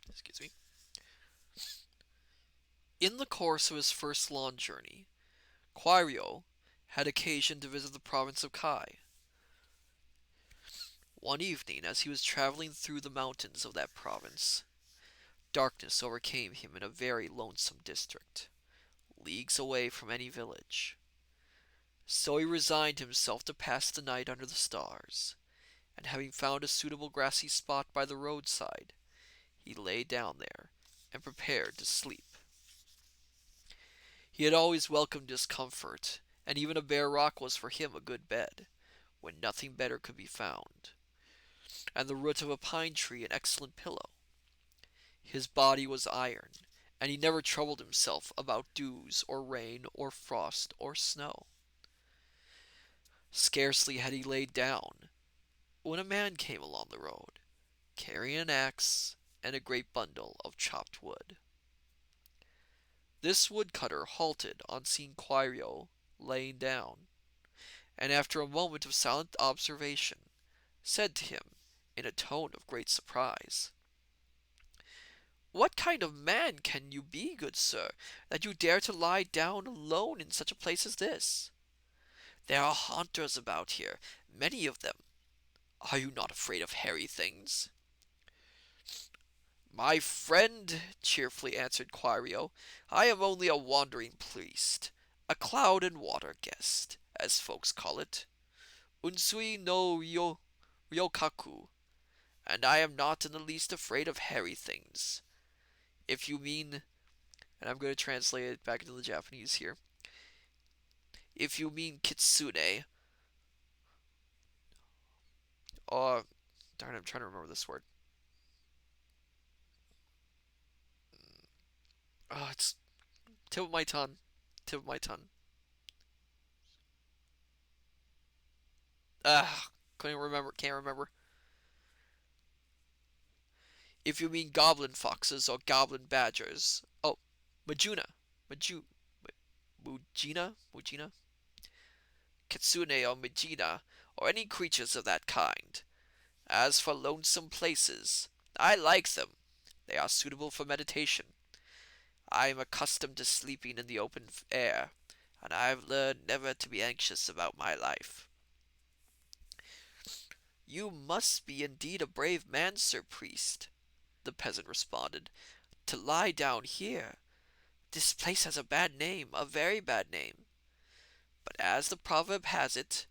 Excuse me. In the course of his first long journey, Kwairyo had occasion to visit the province of Kai. One evening, as he was traveling through the mountains of that province, darkness overcame him in a very lonesome district, leagues away from any village. So he resigned himself to pass the night under the stars, and having found a suitable grassy spot by the roadside, he lay down there and prepared to sleep. He had always welcomed discomfort, and even a bare rock was for him a good bed, when nothing better could be found, and the root of a pine tree an excellent pillow. His body was iron, and he never troubled himself about dews or rain or frost or snow. Scarcely had he laid down when a man came along the road, carrying an axe and a great bundle of chopped wood. This woodcutter halted on seeing Kwairyo laying down, and after a moment of silent observation, said to him in a tone of great surprise, "What kind of man can you be, good sir, that you dare to lie down alone in such a place as this? There are haunters about here, many of them. Are you not afraid of hairy things?" "My friend," cheerfully answered Kwairyo, "I am only a wandering priest, a cloud and water guest, as folks call it, unsui no ryokaku, and I am not in the least afraid of hairy things. If you mean," and I'm going to translate it back into the Japanese here, "if you mean kitsune, or, darn, I'm trying to remember this word. Oh, it's tip of my tongue, tip of my tongue. Ah, couldn't remember, can't remember. If you mean goblin foxes or goblin badgers, oh, Majuna, Maju, Mujina, Kitsune or Majina, or any creatures of that kind. As for lonesome places, I like them. They are suitable for meditation. I am accustomed to sleeping in the open air, and I have learned never to be anxious about my life." "You must be indeed a brave man, sir priest," the peasant responded, "to lie down here. This place has a bad name, a very bad name. But as the proverb has it,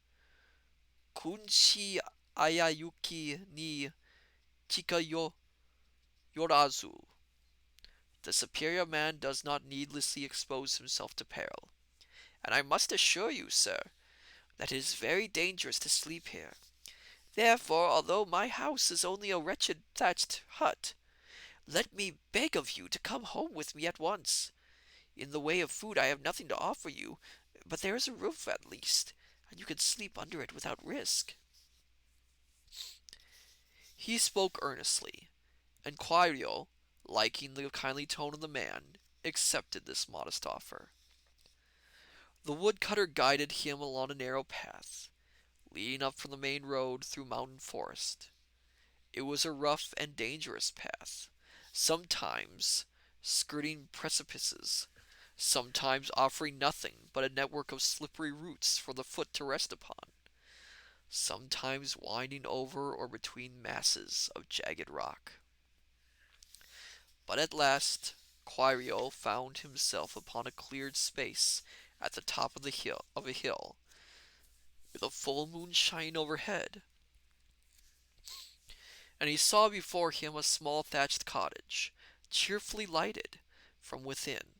Kunshi ayayuki ni chika yorazu. The superior man does not needlessly expose himself to peril. And I must assure you, sir, that it is very dangerous to sleep here. Therefore, although my house is only a wretched thatched hut, let me beg of you to come home with me at once. In the way of food I have nothing to offer you, but there is a roof at least, and you can sleep under it without risk." He spoke earnestly, and Quario, liking the kindly tone of the man, accepted this modest offer. The woodcutter guided him along a narrow path, leading up from the main road through mountain forest. It was a rough and dangerous path, sometimes skirting precipices, sometimes offering nothing but a network of slippery roots for the foot to rest upon, sometimes winding over or between masses of jagged rock. But at last Quario found himself upon a cleared space at the top of a hill, with a full moon shining overhead, and he saw before him a small thatched cottage, cheerfully lighted from within.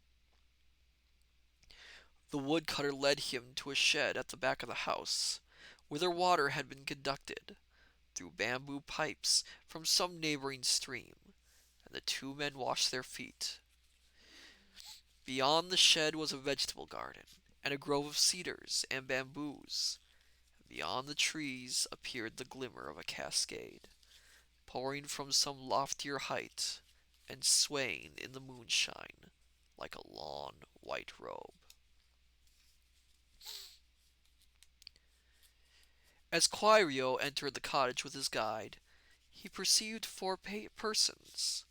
The woodcutter led him to a shed at the back of the house, whither water had been conducted through bamboo pipes from some neighboring stream, and the two men washed their feet. Beyond the shed was a vegetable garden, and a grove of cedars and bamboos. Beyond the trees appeared the glimmer of a cascade, pouring from some loftier height, and swaying in the moonshine like a long white robe. As Quario entered the cottage with his guide, he perceived four persons,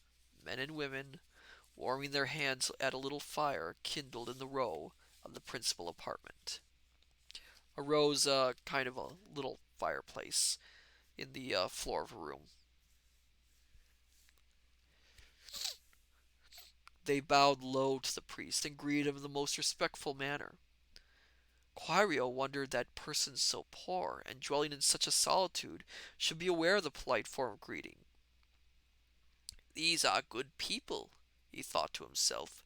men and women, warming their hands at a little fire kindled in the row of the principal apartment. Arose a kind of a little fireplace in the floor of a room. They bowed low to the priest and greeted him in the most respectful manner. Quario wondered that persons so poor and dwelling in such a solitude should be aware of the polite form of greeting. "These are good people," he thought to himself.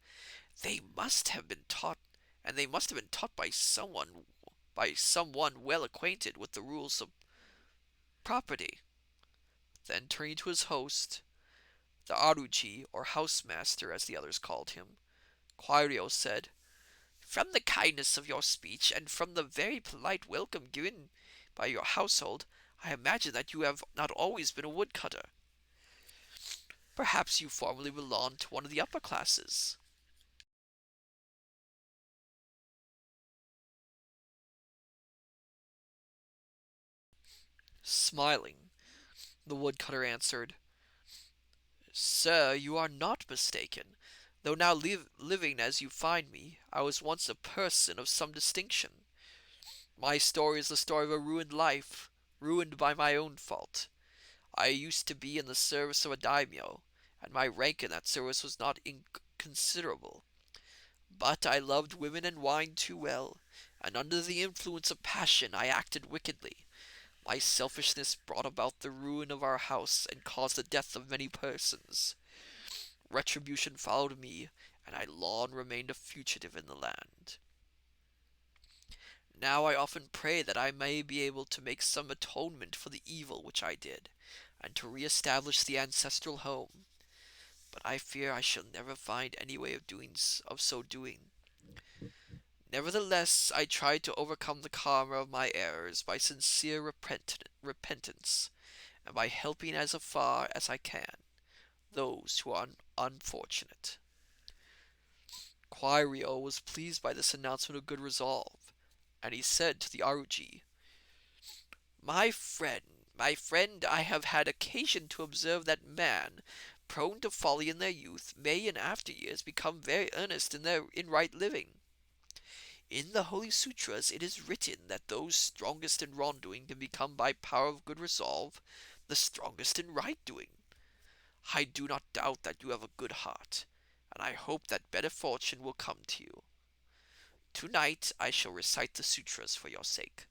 "They must have been taught, and they must have been taught by someone well acquainted with the rules of property." Then turning to his host, the Aruji, or housemaster as the others called him, Quario said, "From the kindness of your speech, and from the very polite welcome given by your household, I imagine that you have not always been a woodcutter. Perhaps you formerly belonged to one of the upper classes." Smiling, the woodcutter answered, "Sir, you are not mistaken. Though now living as you find me, I was once a person of some distinction. My story is the story of a ruined life, ruined by my own fault. I used to be in the service of a daimyo, and my rank in that service was not inconsiderable. But I loved women and wine too well, and under the influence of passion I acted wickedly. My selfishness brought about the ruin of our house and caused the death of many persons. Retribution followed me, and I long remained a fugitive in the land. Now I often pray that I may be able to make some atonement for the evil which I did, and to re-establish the ancestral home. But I fear I shall never find any way of so doing. Nevertheless, I try to overcome the karma of my errors by sincere repentance, and by helping as far as I can those who are unfortunate." Quario was pleased by this announcement of good resolve, and he said to the Aruji, my friend, I have had occasion to observe that man prone to folly in their youth, may in after years become very earnest in right living. In the Holy Sutras it is written that those strongest in wrongdoing can become by power of good resolve the strongest in right doing. I do not doubt that you have a good heart, and I hope that better fortune will come to you. Tonight I shall recite the sutras for your sake,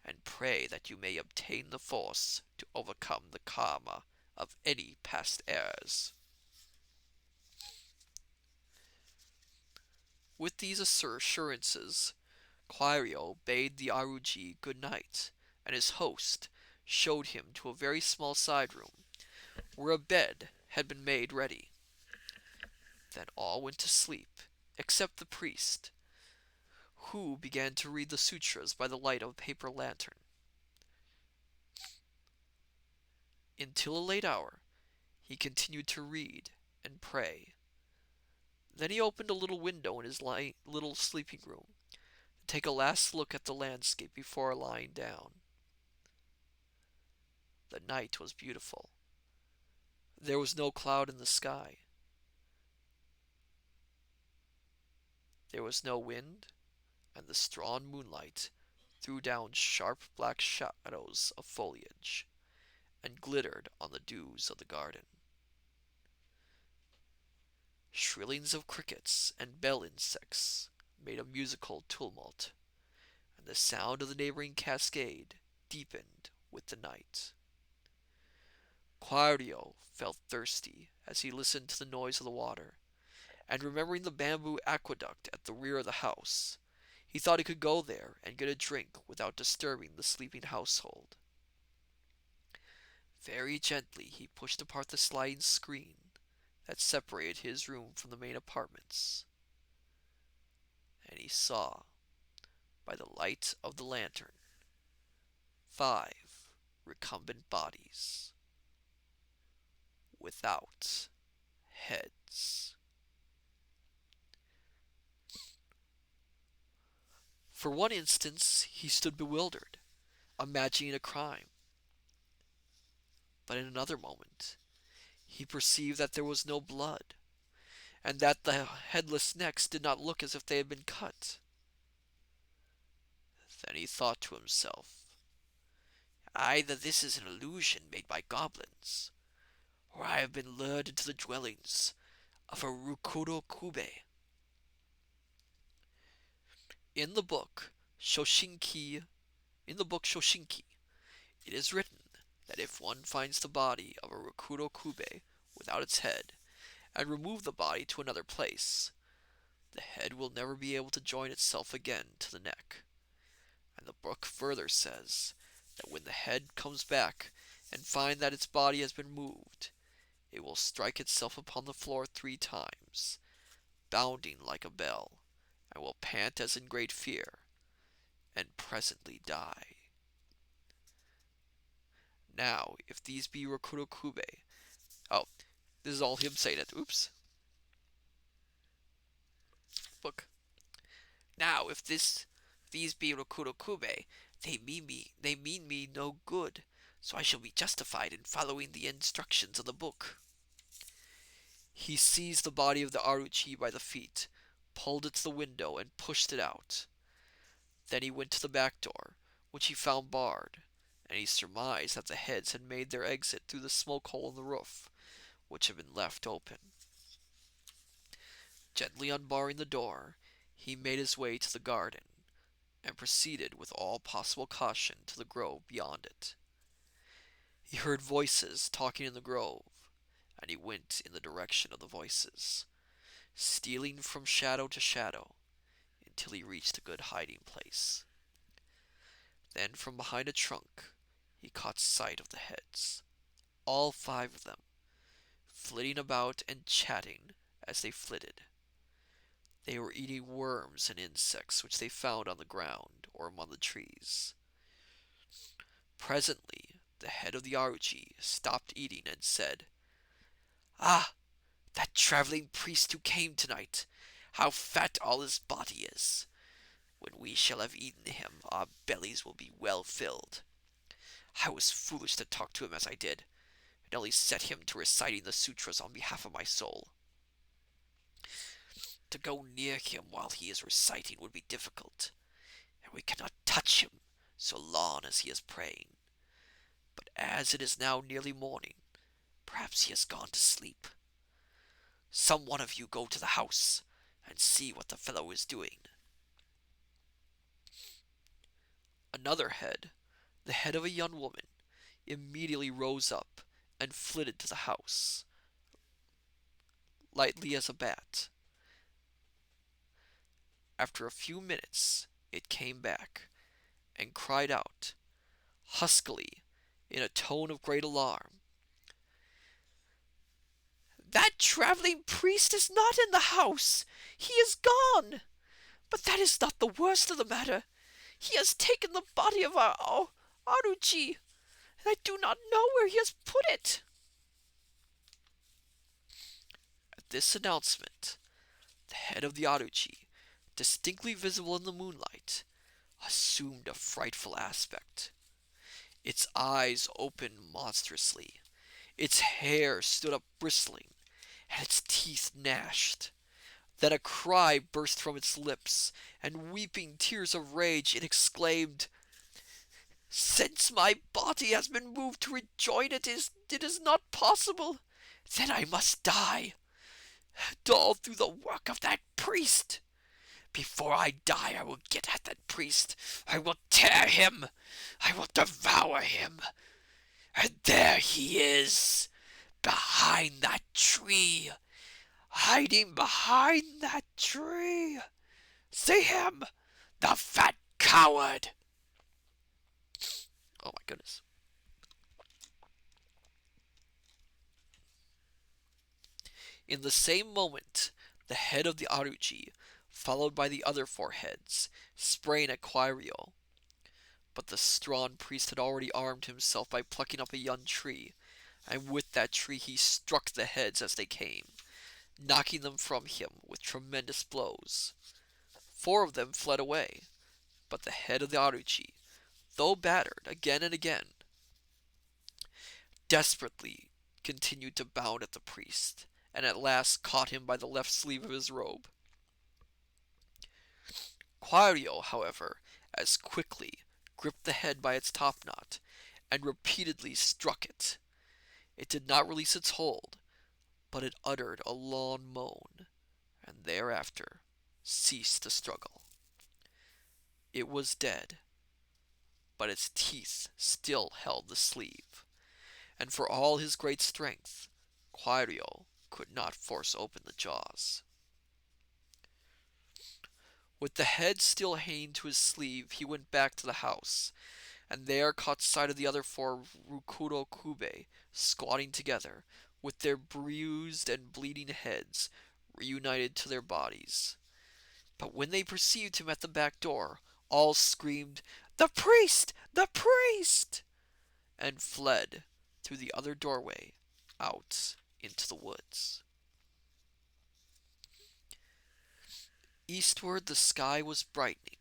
and pray that you may obtain the force to overcome the karma of any past errors. With these assurances, Clario bade the Aruji good night, and his host showed him to a very small side room, where a bed had been made ready. Then all went to sleep, except the priest, who began to read the sutras by the light of a paper lantern. Until a late hour, he continued to read and pray. Then he opened a little window in his little sleeping room to take a last look at the landscape before lying down. The night was beautiful. There was no cloud in the sky. There was no wind, and the strong moonlight threw down sharp black shadows of foliage and glittered on the dews of the garden. Shrillings of crickets and bell insects made a musical tumult, and the sound of the neighboring cascade deepened with the night. Claudio felt thirsty as he listened to the noise of the water, and remembering the bamboo aqueduct at the rear of the house, he thought he could go there and get a drink without disturbing the sleeping household. Very gently he pushed apart the sliding screen that separated his room from the main apartments, and he saw, by the light of the lantern, 5 recumbent bodies without heads. For one instant he stood bewildered, imagining a crime. But in another moment he perceived that there was no blood, and that the headless necks did not look as if they had been cut. Then he thought to himself, either this is an illusion made by goblins, or I have been lured into the dwellings of a Rukuro Kube. In the book Shoshinki, it is written that if one finds the body of a Rukuro Kube without its head, and remove the body to another place, the head will never be able to join itself again to the neck. And the book further says that when the head comes back and finds that its body has been moved, it will strike itself upon the floor 3 times, bounding like a bell, and will pant as in great fear, and presently die. Now, if these be Rokuro Kube, oh, this is all him saying it. Oops. Book. Now, if these be Rokuro Kube, they mean me no good, so I shall be justified in following the instructions of the book. He seized the body of the Aruchi by the feet, pulled it to the window, and pushed it out. Then he went to the back door, which he found barred, and he surmised that the heads had made their exit through the smoke hole in the roof, which had been left open. Gently unbarring the door, he made his way to the garden, and proceeded with all possible caution to the grove beyond it. He heard voices talking in the grove, and he went in the direction of the voices, stealing from shadow to shadow, until he reached a good hiding place. Then from behind a trunk he caught sight of the heads, all 5 of them, flitting about and chatting as they flitted. They were eating worms and insects which they found on the ground or among the trees. Presently the head of the Aruji stopped eating and said, "Ah, that traveling priest who came tonight! How fat all his body is! When we shall have eaten him, our bellies will be well filled. I was foolish to talk to him as I did, and only set him to reciting the sutras on behalf of my soul. To go near him while he is reciting would be difficult, and we cannot touch him so long as he is praying. But as it is now nearly morning, perhaps he has gone to sleep. Some one of you go to the house and see what the fellow is doing." Another head, the head of a young woman, immediately rose up and flitted to the house, lightly as a bat. After a few minutes it came back, and cried out, huskily, in a tone of great alarm, "That traveling priest is not in the house! He is gone! But that is not the worst of the matter. He has taken the body of our Aruji, and I do not know where he has put it." At this announcement, the head of the Aruji, distinctly visible in the moonlight, assumed a frightful aspect. Its eyes opened monstrously, its hair stood up bristling, and its teeth gnashed. Then a cry burst from its lips, and weeping tears of rage, it exclaimed, "Since my body has been moved to rejoin it is not possible. Then I must die, all through the work of that priest. Before I die, I will get at that priest. I will tear him. I will devour him. And there he is, behind that tree, hiding behind that tree. See him, the fat coward!" Oh my goodness. In the same moment, the head of the Aruji, followed by the other four heads, sprang at Quairo. But the strong priest had already armed himself by plucking up a young tree, and with that tree he struck the heads as they came, knocking them from him with tremendous blows. Four of them fled away, but the head of the Aruji, though battered again and again, desperately continued to bound at the priest, and at last caught him by the left sleeve of his robe. Quario, however, as quickly gripped the head by its topknot, and repeatedly struck it. It did not release its hold, but it uttered a long moan, and thereafter ceased to struggle. It was dead, but its teeth still held the sleeve, and for all his great strength, Quario could not force open the jaws. With the head still hanging to his sleeve, he went back to the house, and there caught sight of the other four Rukuro Kube squatting together, with their bruised and bleeding heads reunited to their bodies. But when they perceived him at the back door, all screamed, "The priest! The priest!" and fled through the other doorway out into the woods. Eastward the sky was brightening.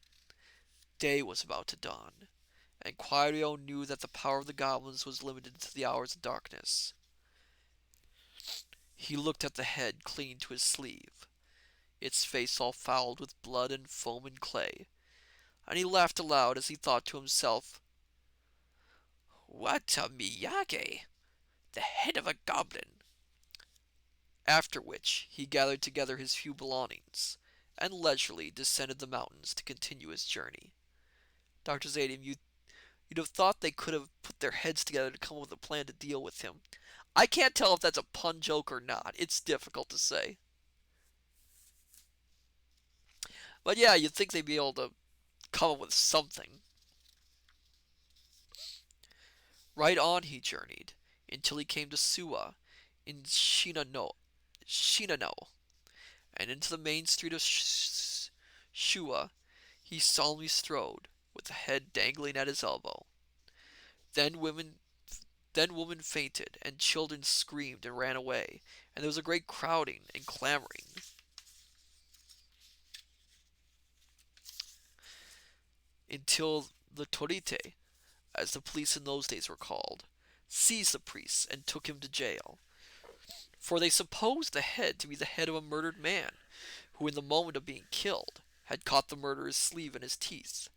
Day was about to dawn, and Quario knew that the power of the goblins was limited to the hours of darkness. He looked at the head clinging to his sleeve, its face all fouled with blood and foam and clay, and he laughed aloud as he thought to himself, "What a miyage! The head of a goblin!" After which he gathered together his few belongings, and leisurely descended the mountains to continue his journey. Dr. Zadium, you'd have thought they could have put their heads together to come up with a plan to deal with him. I can't tell if that's a pun joke or not. It's difficult to say. But yeah, you'd think they'd be able to come up with something. Right on he journeyed, until he came to Suwa in Shinano, and into the main street of Shua he solemnly strode, with the head dangling at his elbow. Then women fainted, and children screamed and ran away, and there was a great crowding and clamoring. Until the Torite, as the police in those days were called, seized the priest and took him to jail, for they supposed the head to be the head of a murdered man, who in the moment of being killed had caught the murderer's sleeve in his teeth.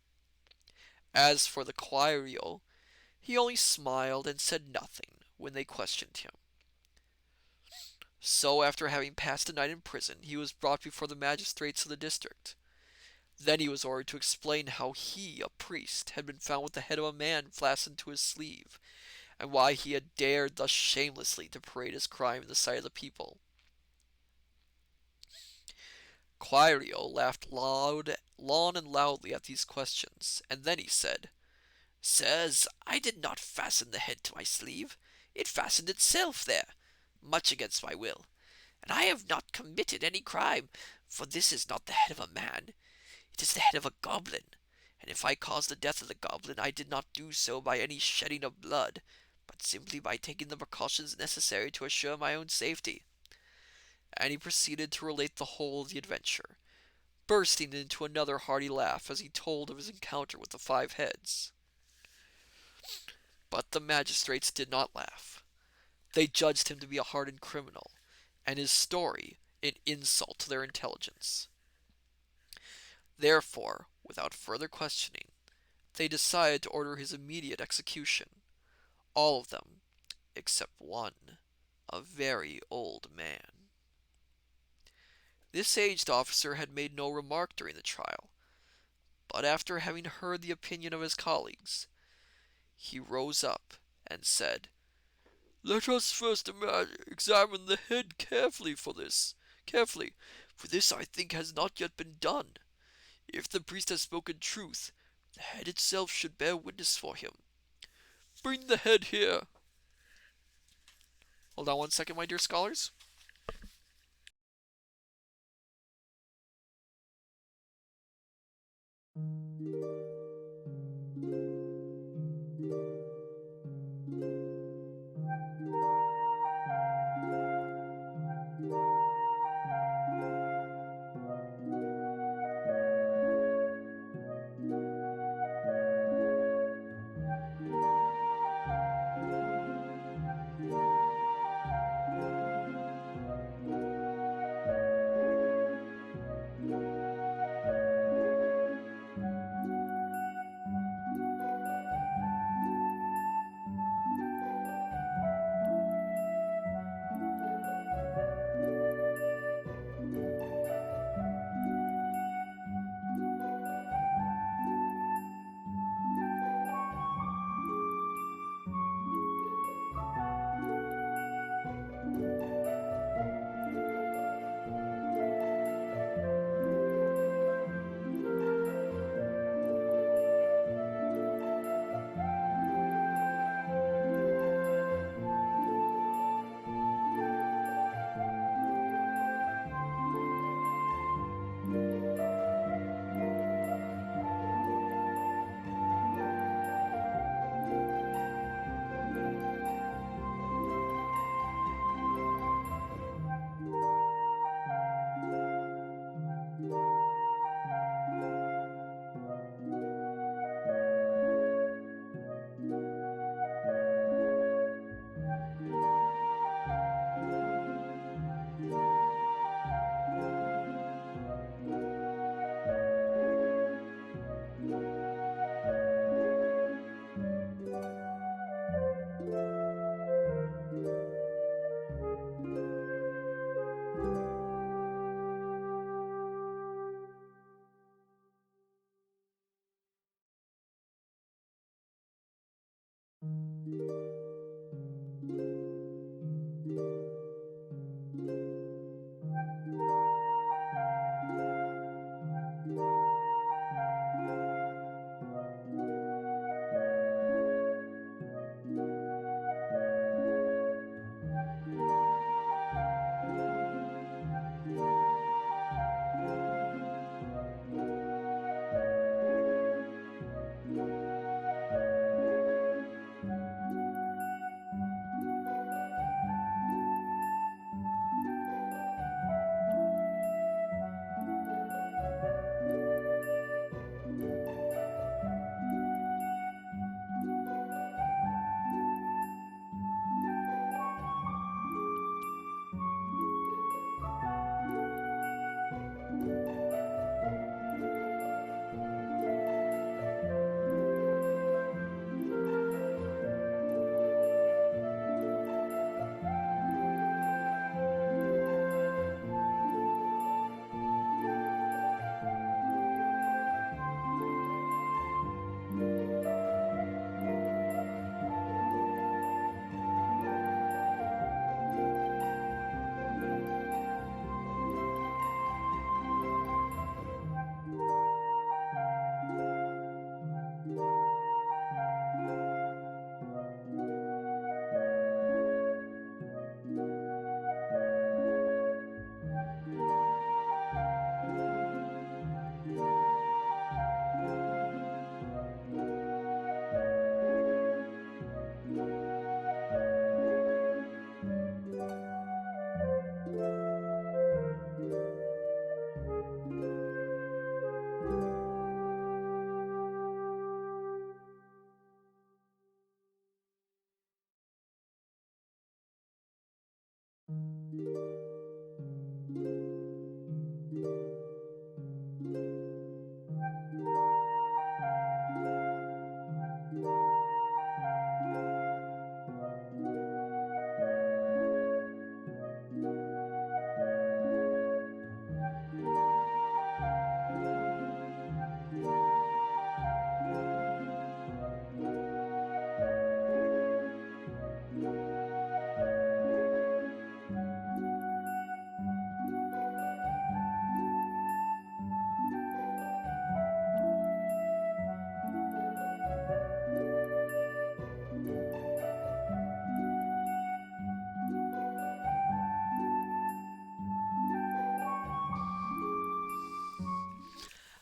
As for the Quairo, he only smiled and said nothing when they questioned him. So after having passed a night in prison, he was brought before the magistrates of the district. Then he was ordered to explain how he, a priest, had been found with the head of a man fastened to his sleeve, and why he had dared thus shamelessly to parade his crime in the sight of the people. Quirio laughed long and loudly at these questions, and then he said, "Sirs, I did not fasten the head to my sleeve. It fastened itself there, much against my will, and I have not committed any crime, for this is not the head of a man, it is the head of a goblin, and if I caused the death of the goblin, I did not do so by any shedding of blood, but simply by taking the precautions necessary to assure my own safety." And he proceeded to relate the whole of the adventure, bursting into another hearty laugh as he told of his encounter with the 5 heads. But the magistrates did not laugh. They judged him to be a hardened criminal, and his story an insult to their intelligence. Therefore, without further questioning, they decided to order his immediate execution, all of them except one, a very old man. This aged officer had made no remark during the trial, but after having heard the opinion of his colleagues, he rose up and said, "Let us first examine the head carefully, for this I think has not yet been done. If the priest has spoken truth, the head itself should bear witness for him. Bring the head here." Hold on one second, my dear scholars.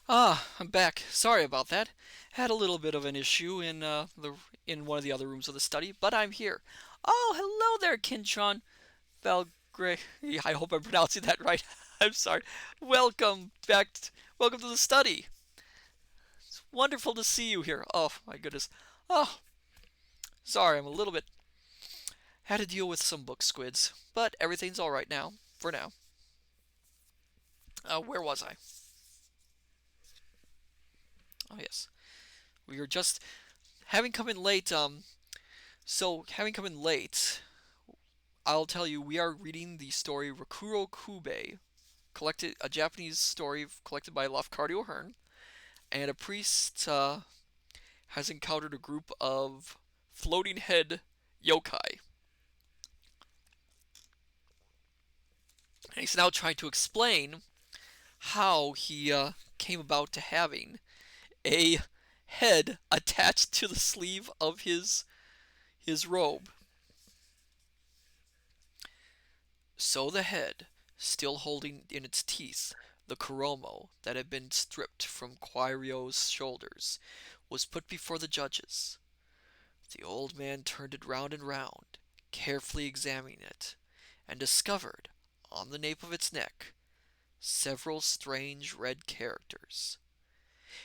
Ah, I'm back. Sorry about that. Had a little bit of an issue in one of the other rooms of the study, but I'm here. Oh, hello there, Kinchon. Belgray. I hope I'm pronouncing that right. I'm sorry. Welcome back. Welcome to the study. It's wonderful to see you here. Oh my goodness. Oh, sorry. I'm a little bit. Had to deal with some book squids, but everything's all right now. For now. Where was I? Oh yes. We were just having come in late. So having come in late, I'll tell you, we are reading the story Rakuro Kube, collected a Japanese story collected by Lafcadio Hern, and a priest has encountered a group of floating head yokai, and he's now trying to explain how he came about to having a head attached to the sleeve of his robe. So the head, still holding in its teeth the kuromo that had been stripped from Kwairyo's shoulders, was put before the judges. The old man turned it round and round, carefully examining it, and discovered, on the nape of its neck, several strange red characters.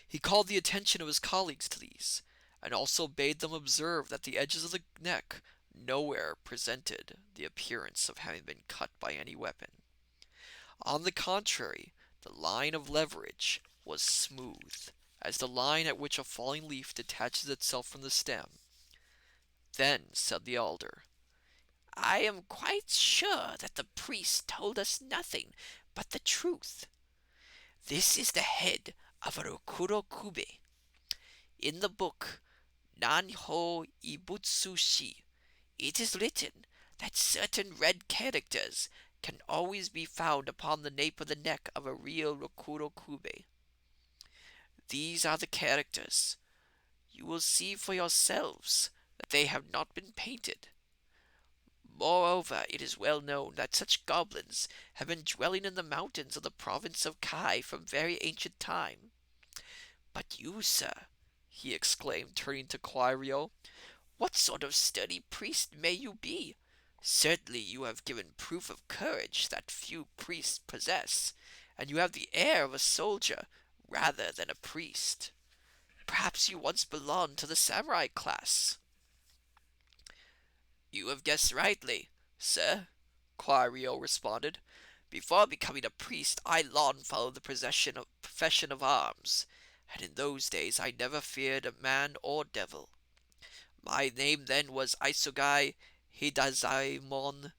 He called the attention of his colleagues to these, and also bade them observe that the edges of the neck nowhere presented the appearance of having been cut by any weapon. On the contrary, the line of leverage was smooth, as the line at which a falling leaf detaches itself from the stem. Then said the elder, "I am quite sure that the priest told us nothing but the truth. This is the head of a Rokuro Kube. In the book Nanho Ibutsu Shi, it is written that certain red characters can always be found upon the nape of the neck of a real Rokuro Kube. These are the characters. You will see for yourselves that they have not been painted. Moreover, it is well known that such goblins have been dwelling in the mountains of the province of Kai from very ancient time. But you, sir," he exclaimed, turning to Kwairyo, "what sort of sturdy priest may you be? Certainly you have given proof of courage that few priests possess, and you have the air of a soldier rather than a priest. Perhaps you once belonged to the samurai class." "You have guessed rightly, sir," Kwairyo responded. "Before becoming a priest, I long followed the profession of arms, and in those days I never feared a man or devil. My name then was Isugai Hidazaemon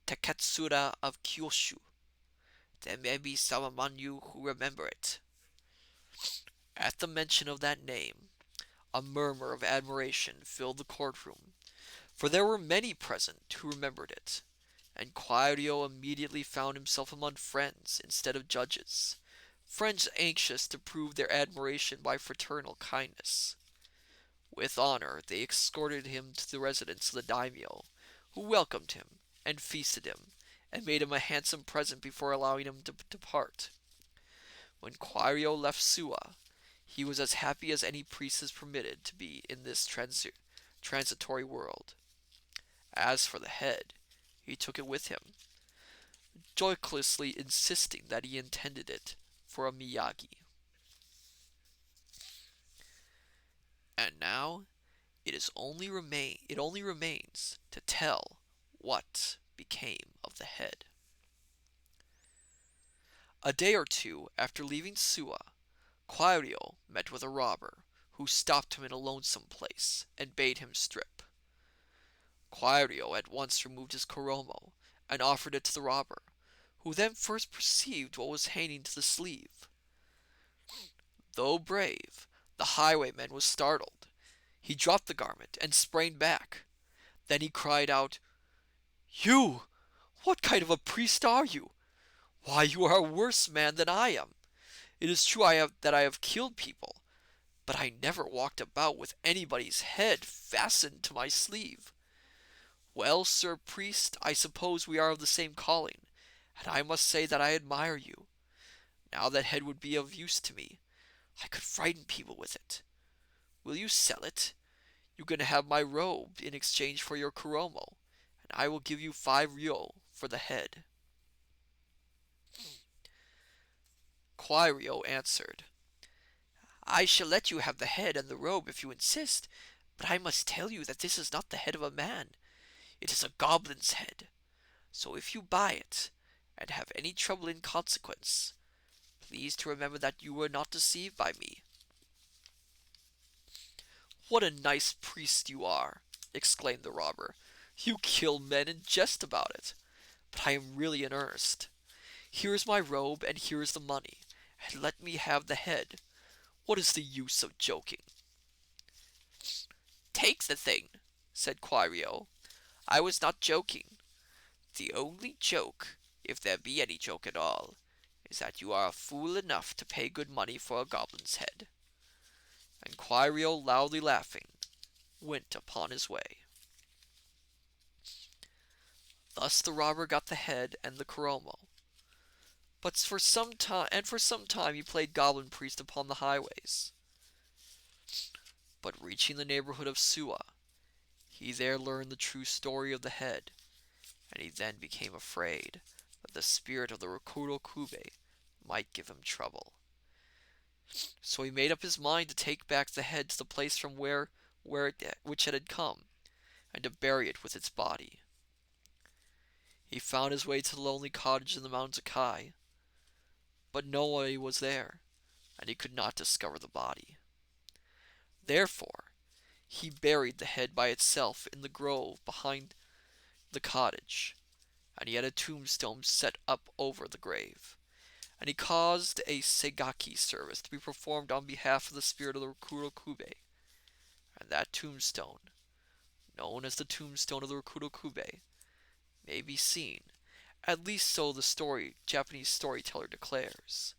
Taketsura of Kyushu. There may be some among you who remember it." At the mention of that name, a murmur of admiration filled the courtroom, for there were many present who remembered it, and Kwairyo immediately found himself among friends instead of judges, friends anxious to prove their admiration by fraternal kindness. With honor they escorted him to the residence of the daimyo, who welcomed him and feasted him, and made him a handsome present before allowing him to depart. When Kwairyo left Suwa, he was as happy as any priest is permitted to be in this transitory world. As for the head, he took it with him, joyously insisting that he intended it for a miyagi. And now it only remains to tell what became of the head. A day or two after leaving Suwa, Kwairyo met with a robber, who stopped him in a lonesome place and bade him strip. Kwairyo at once removed his kuromo and offered it to the robber, who then first perceived what was hanging to the sleeve. Though brave, the highwayman was startled. He dropped the garment and sprang back. Then he cried out, "You! What kind of a priest are you? Why, you are a worse man than I am. It is true that I have killed people, but I never walked about with anybody's head fastened to my sleeve. Well, sir priest, I suppose we are of the same calling, and I must say that I admire you. Now that head would be of use to me, I could frighten people with it. Will you sell it? You can have my robe in exchange for your kuromo, and I will give you 5 ryo for the head." Kwairyo answered, "I shall let you have the head and the robe if you insist, but I must tell you that this is not the head of a man. It is a goblin's head. So if you buy it, and have any trouble in consequence, please to remember that you were not deceived by me." "What a nice priest you are!" exclaimed the robber. "You kill men and jest about it. But I am really in earnest. Here is my robe, and here is the money, and let me have the head. What is the use of joking?" "Take the thing," said Kwairyo. "I was not joking. The only joke, if there be any joke at all, is that you are a fool enough to pay good money for a goblin's head." And Kwairyo, loudly laughing, went upon his way. Thus the robber got the head and the kuromo. But for some time he played goblin priest upon the highways. But reaching the neighborhood of Suwa, he there learned the true story of the head, and he then became afraid that the spirit of the Rokuro Kube might give him trouble. So he made up his mind to take back the head to the place from which it had come, and to bury it with its body. He found his way to the lonely cottage in the mountains of Kai, but nobody was there, and he could not discover the body. Therefore he buried the head by itself in the grove behind the cottage, and he had a tombstone set up over the grave, and he caused a segaki service to be performed on behalf of the spirit of the Rokuro Kube, and that tombstone, known as the tombstone of the Rokuro Kube, may be seen, at least so the Japanese storyteller declares,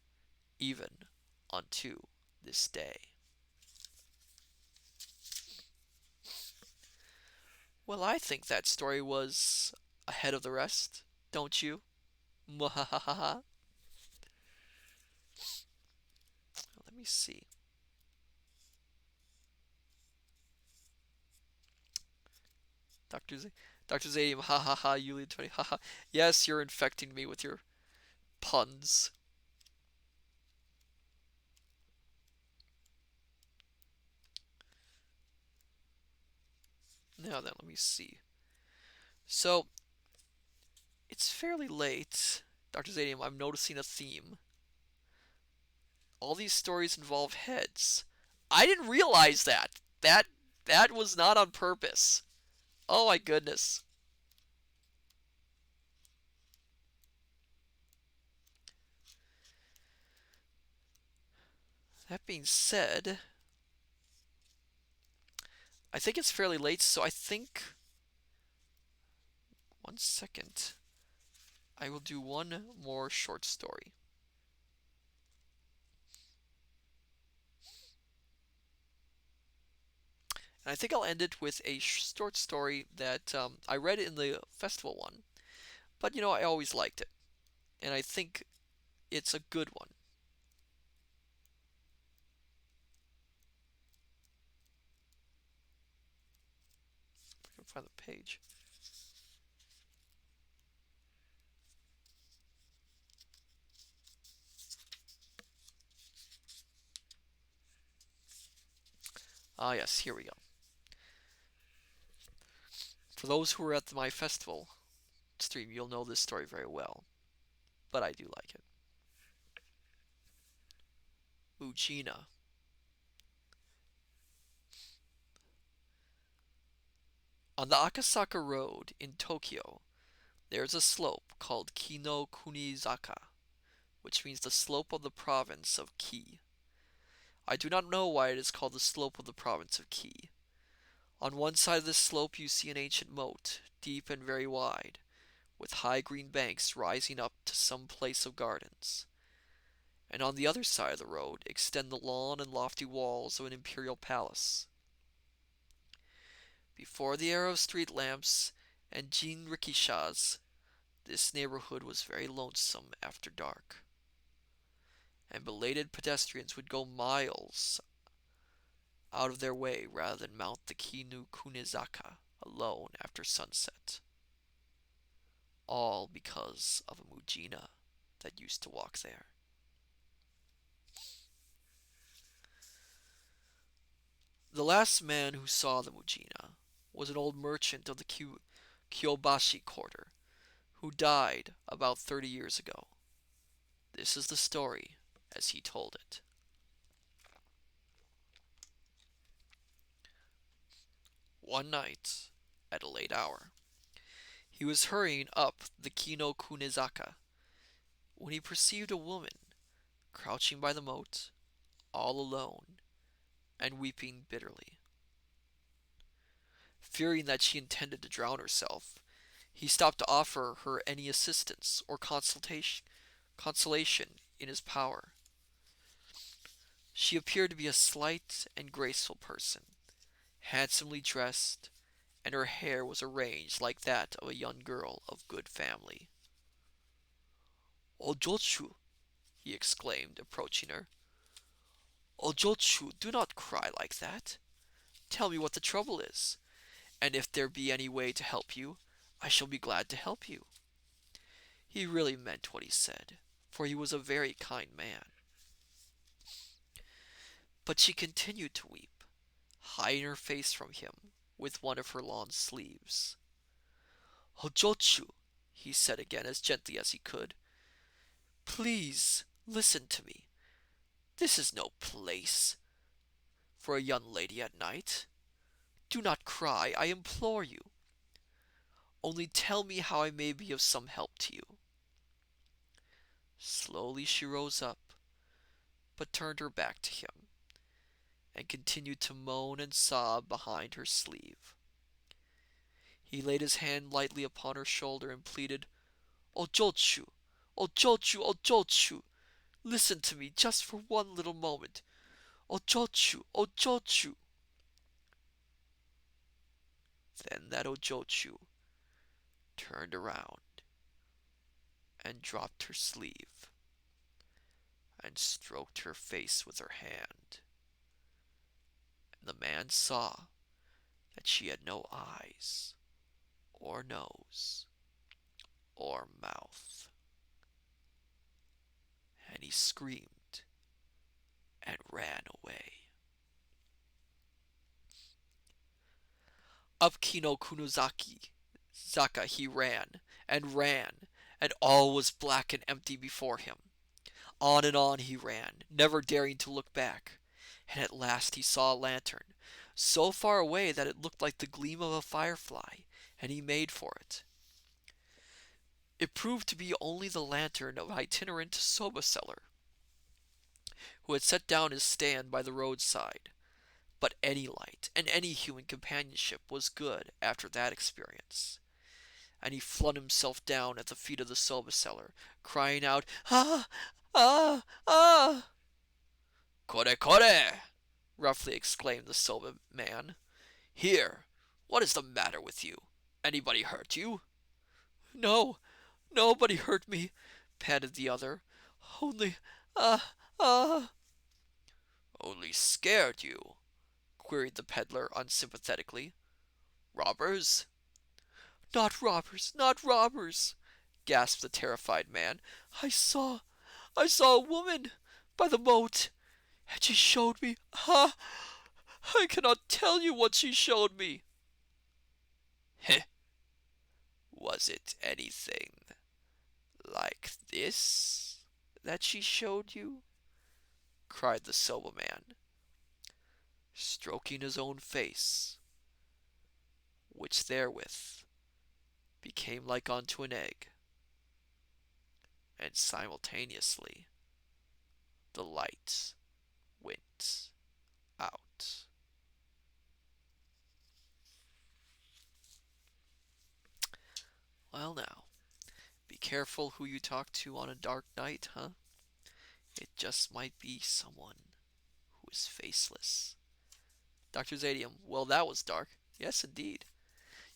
even unto this day. Well, I think that story was ahead of the rest, don't you? Mwahaha. Let me see. Dr. Z- Dr. Zadium, ha ha ha, Yulia 20, ha ha. Yes, you're infecting me with your puns. Now then, let me see. So, it's fairly late. Dr. Zadium, I'm noticing a theme. All these stories involve heads. I didn't realize that. That was not on purpose. Oh my goodness. That being said, I think it's fairly late, so I think. One second. I will do one more short story. And I think I'll end it with a short story that I read in the festival one. But I always liked it. And I think it's a good one. If I can find the page. Ah, yes, here we go. For those who were at my festival stream, you'll know this story very well. But I do like it. Ujina. On the Akasaka Road in Tokyo, there is a slope called Kino Kunizaka, which means the slope of the province of Ki. I do not know why it is called the slope of the province of Ki. On one side of this slope you see an ancient moat, deep and very wide, with high green banks rising up to some place of gardens. And on the other side of the road extend the lawn and lofty walls of an imperial palace. Before the era of street lamps and jinrikishas, this neighborhood was very lonesome after dark. and belated pedestrians would go miles out of their way rather than mount the Kinu Kunizaka alone after sunset. All because of a Mujina that used to walk there. The last man who saw the Mujina was an old merchant of the Kyobashi quarter who died about 30 years ago. This is the story as he told it. One night, at a late hour, he was hurrying up the Kino Kunizaka when he perceived a woman crouching by the moat, all alone, and weeping bitterly. Fearing that she intended to drown herself, he stopped to offer her any assistance or consolation in his power. She appeared to be a slight and graceful person, handsomely dressed, and her hair was arranged like that of a young girl of good family. "Ojochu!" he exclaimed, approaching her. "Ojochu, do not cry like that. Tell me what the trouble is, and if there be any way to help you, I shall be glad to help you." He really meant what he said, for he was a very kind man. But she continued to weep, hiding her face from him with one of her lawn sleeves. "Hojochu," he said again as gently as he could, "please listen to me. This is no place for a young lady at night. Do not cry, I implore you. Only tell me how I may be of some help to you." Slowly she rose up, but turned her back to him, and continued to moan and sob behind her sleeve. He laid his hand lightly upon her shoulder and pleaded, "Ojochu! Ojochu! Ojochu! Listen to me just for one little moment! Ojochu! Ojochu!" Then that Ojochu turned around and dropped her sleeve and stroked her face with her hand. And the man saw that she had no eyes, or nose, or mouth. And he screamed and ran away. Up Kino Kunozaki Zaka he ran, and all was black and empty before him. On and on he ran, never daring to look back, and at last he saw a lantern, so far away that it looked like the gleam of a firefly, and he made for it. It proved to be only the lantern of an itinerant soba seller, who had set down his stand by the roadside. But any light and any human companionship was good after that experience, and he flung himself down at the feet of the soba seller, crying out, "Ah! Ah! Ah!" "Kore kore!" roughly exclaimed the soba man. "Here, what is the matter with you? Anybody hurt you?" "No, nobody hurt me," panted the other. "Only, ah, ah." "Only scared you?" queried the peddler unsympathetically. "Robbers?" "Not robbers, not robbers!" gasped the terrified man. I saw a woman by the moat, and she showed me, ah, I cannot tell you what she showed me." "Heh! Was it anything like this that she showed you?" cried the soba man, stroking his own face, which therewith became like unto an egg, and simultaneously the light went out. Well, now, be careful who you talk to on a dark night, huh? It just might be someone who is faceless. Dr. Zadium, well, that was dark. Yes, indeed.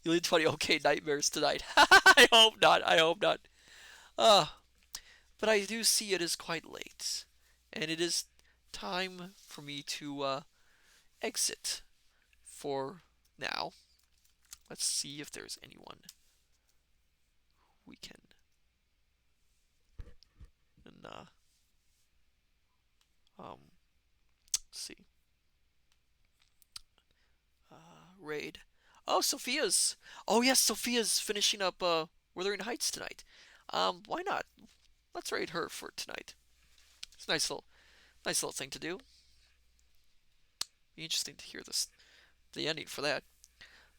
You lead 20 okay nightmares tonight. I hope not. I hope not. Ah, but I do see it is quite late, and it is time for me to exit for now. Let's see if there's anyone we can uh, um, see. Raid. Oh, Sophia's. Oh yes, Sophia's finishing up Wuthering Heights tonight. Why not? Let's raid her for tonight. It's a nice little thing to do. Be interesting to hear the ending for that.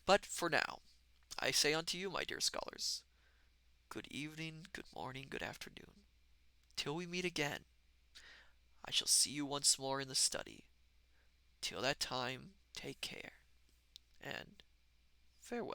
But for now, I say unto you, my dear scholars, good evening, good morning, good afternoon. Till we meet again, I shall see you once more in the study. Till that time, take care, and farewell.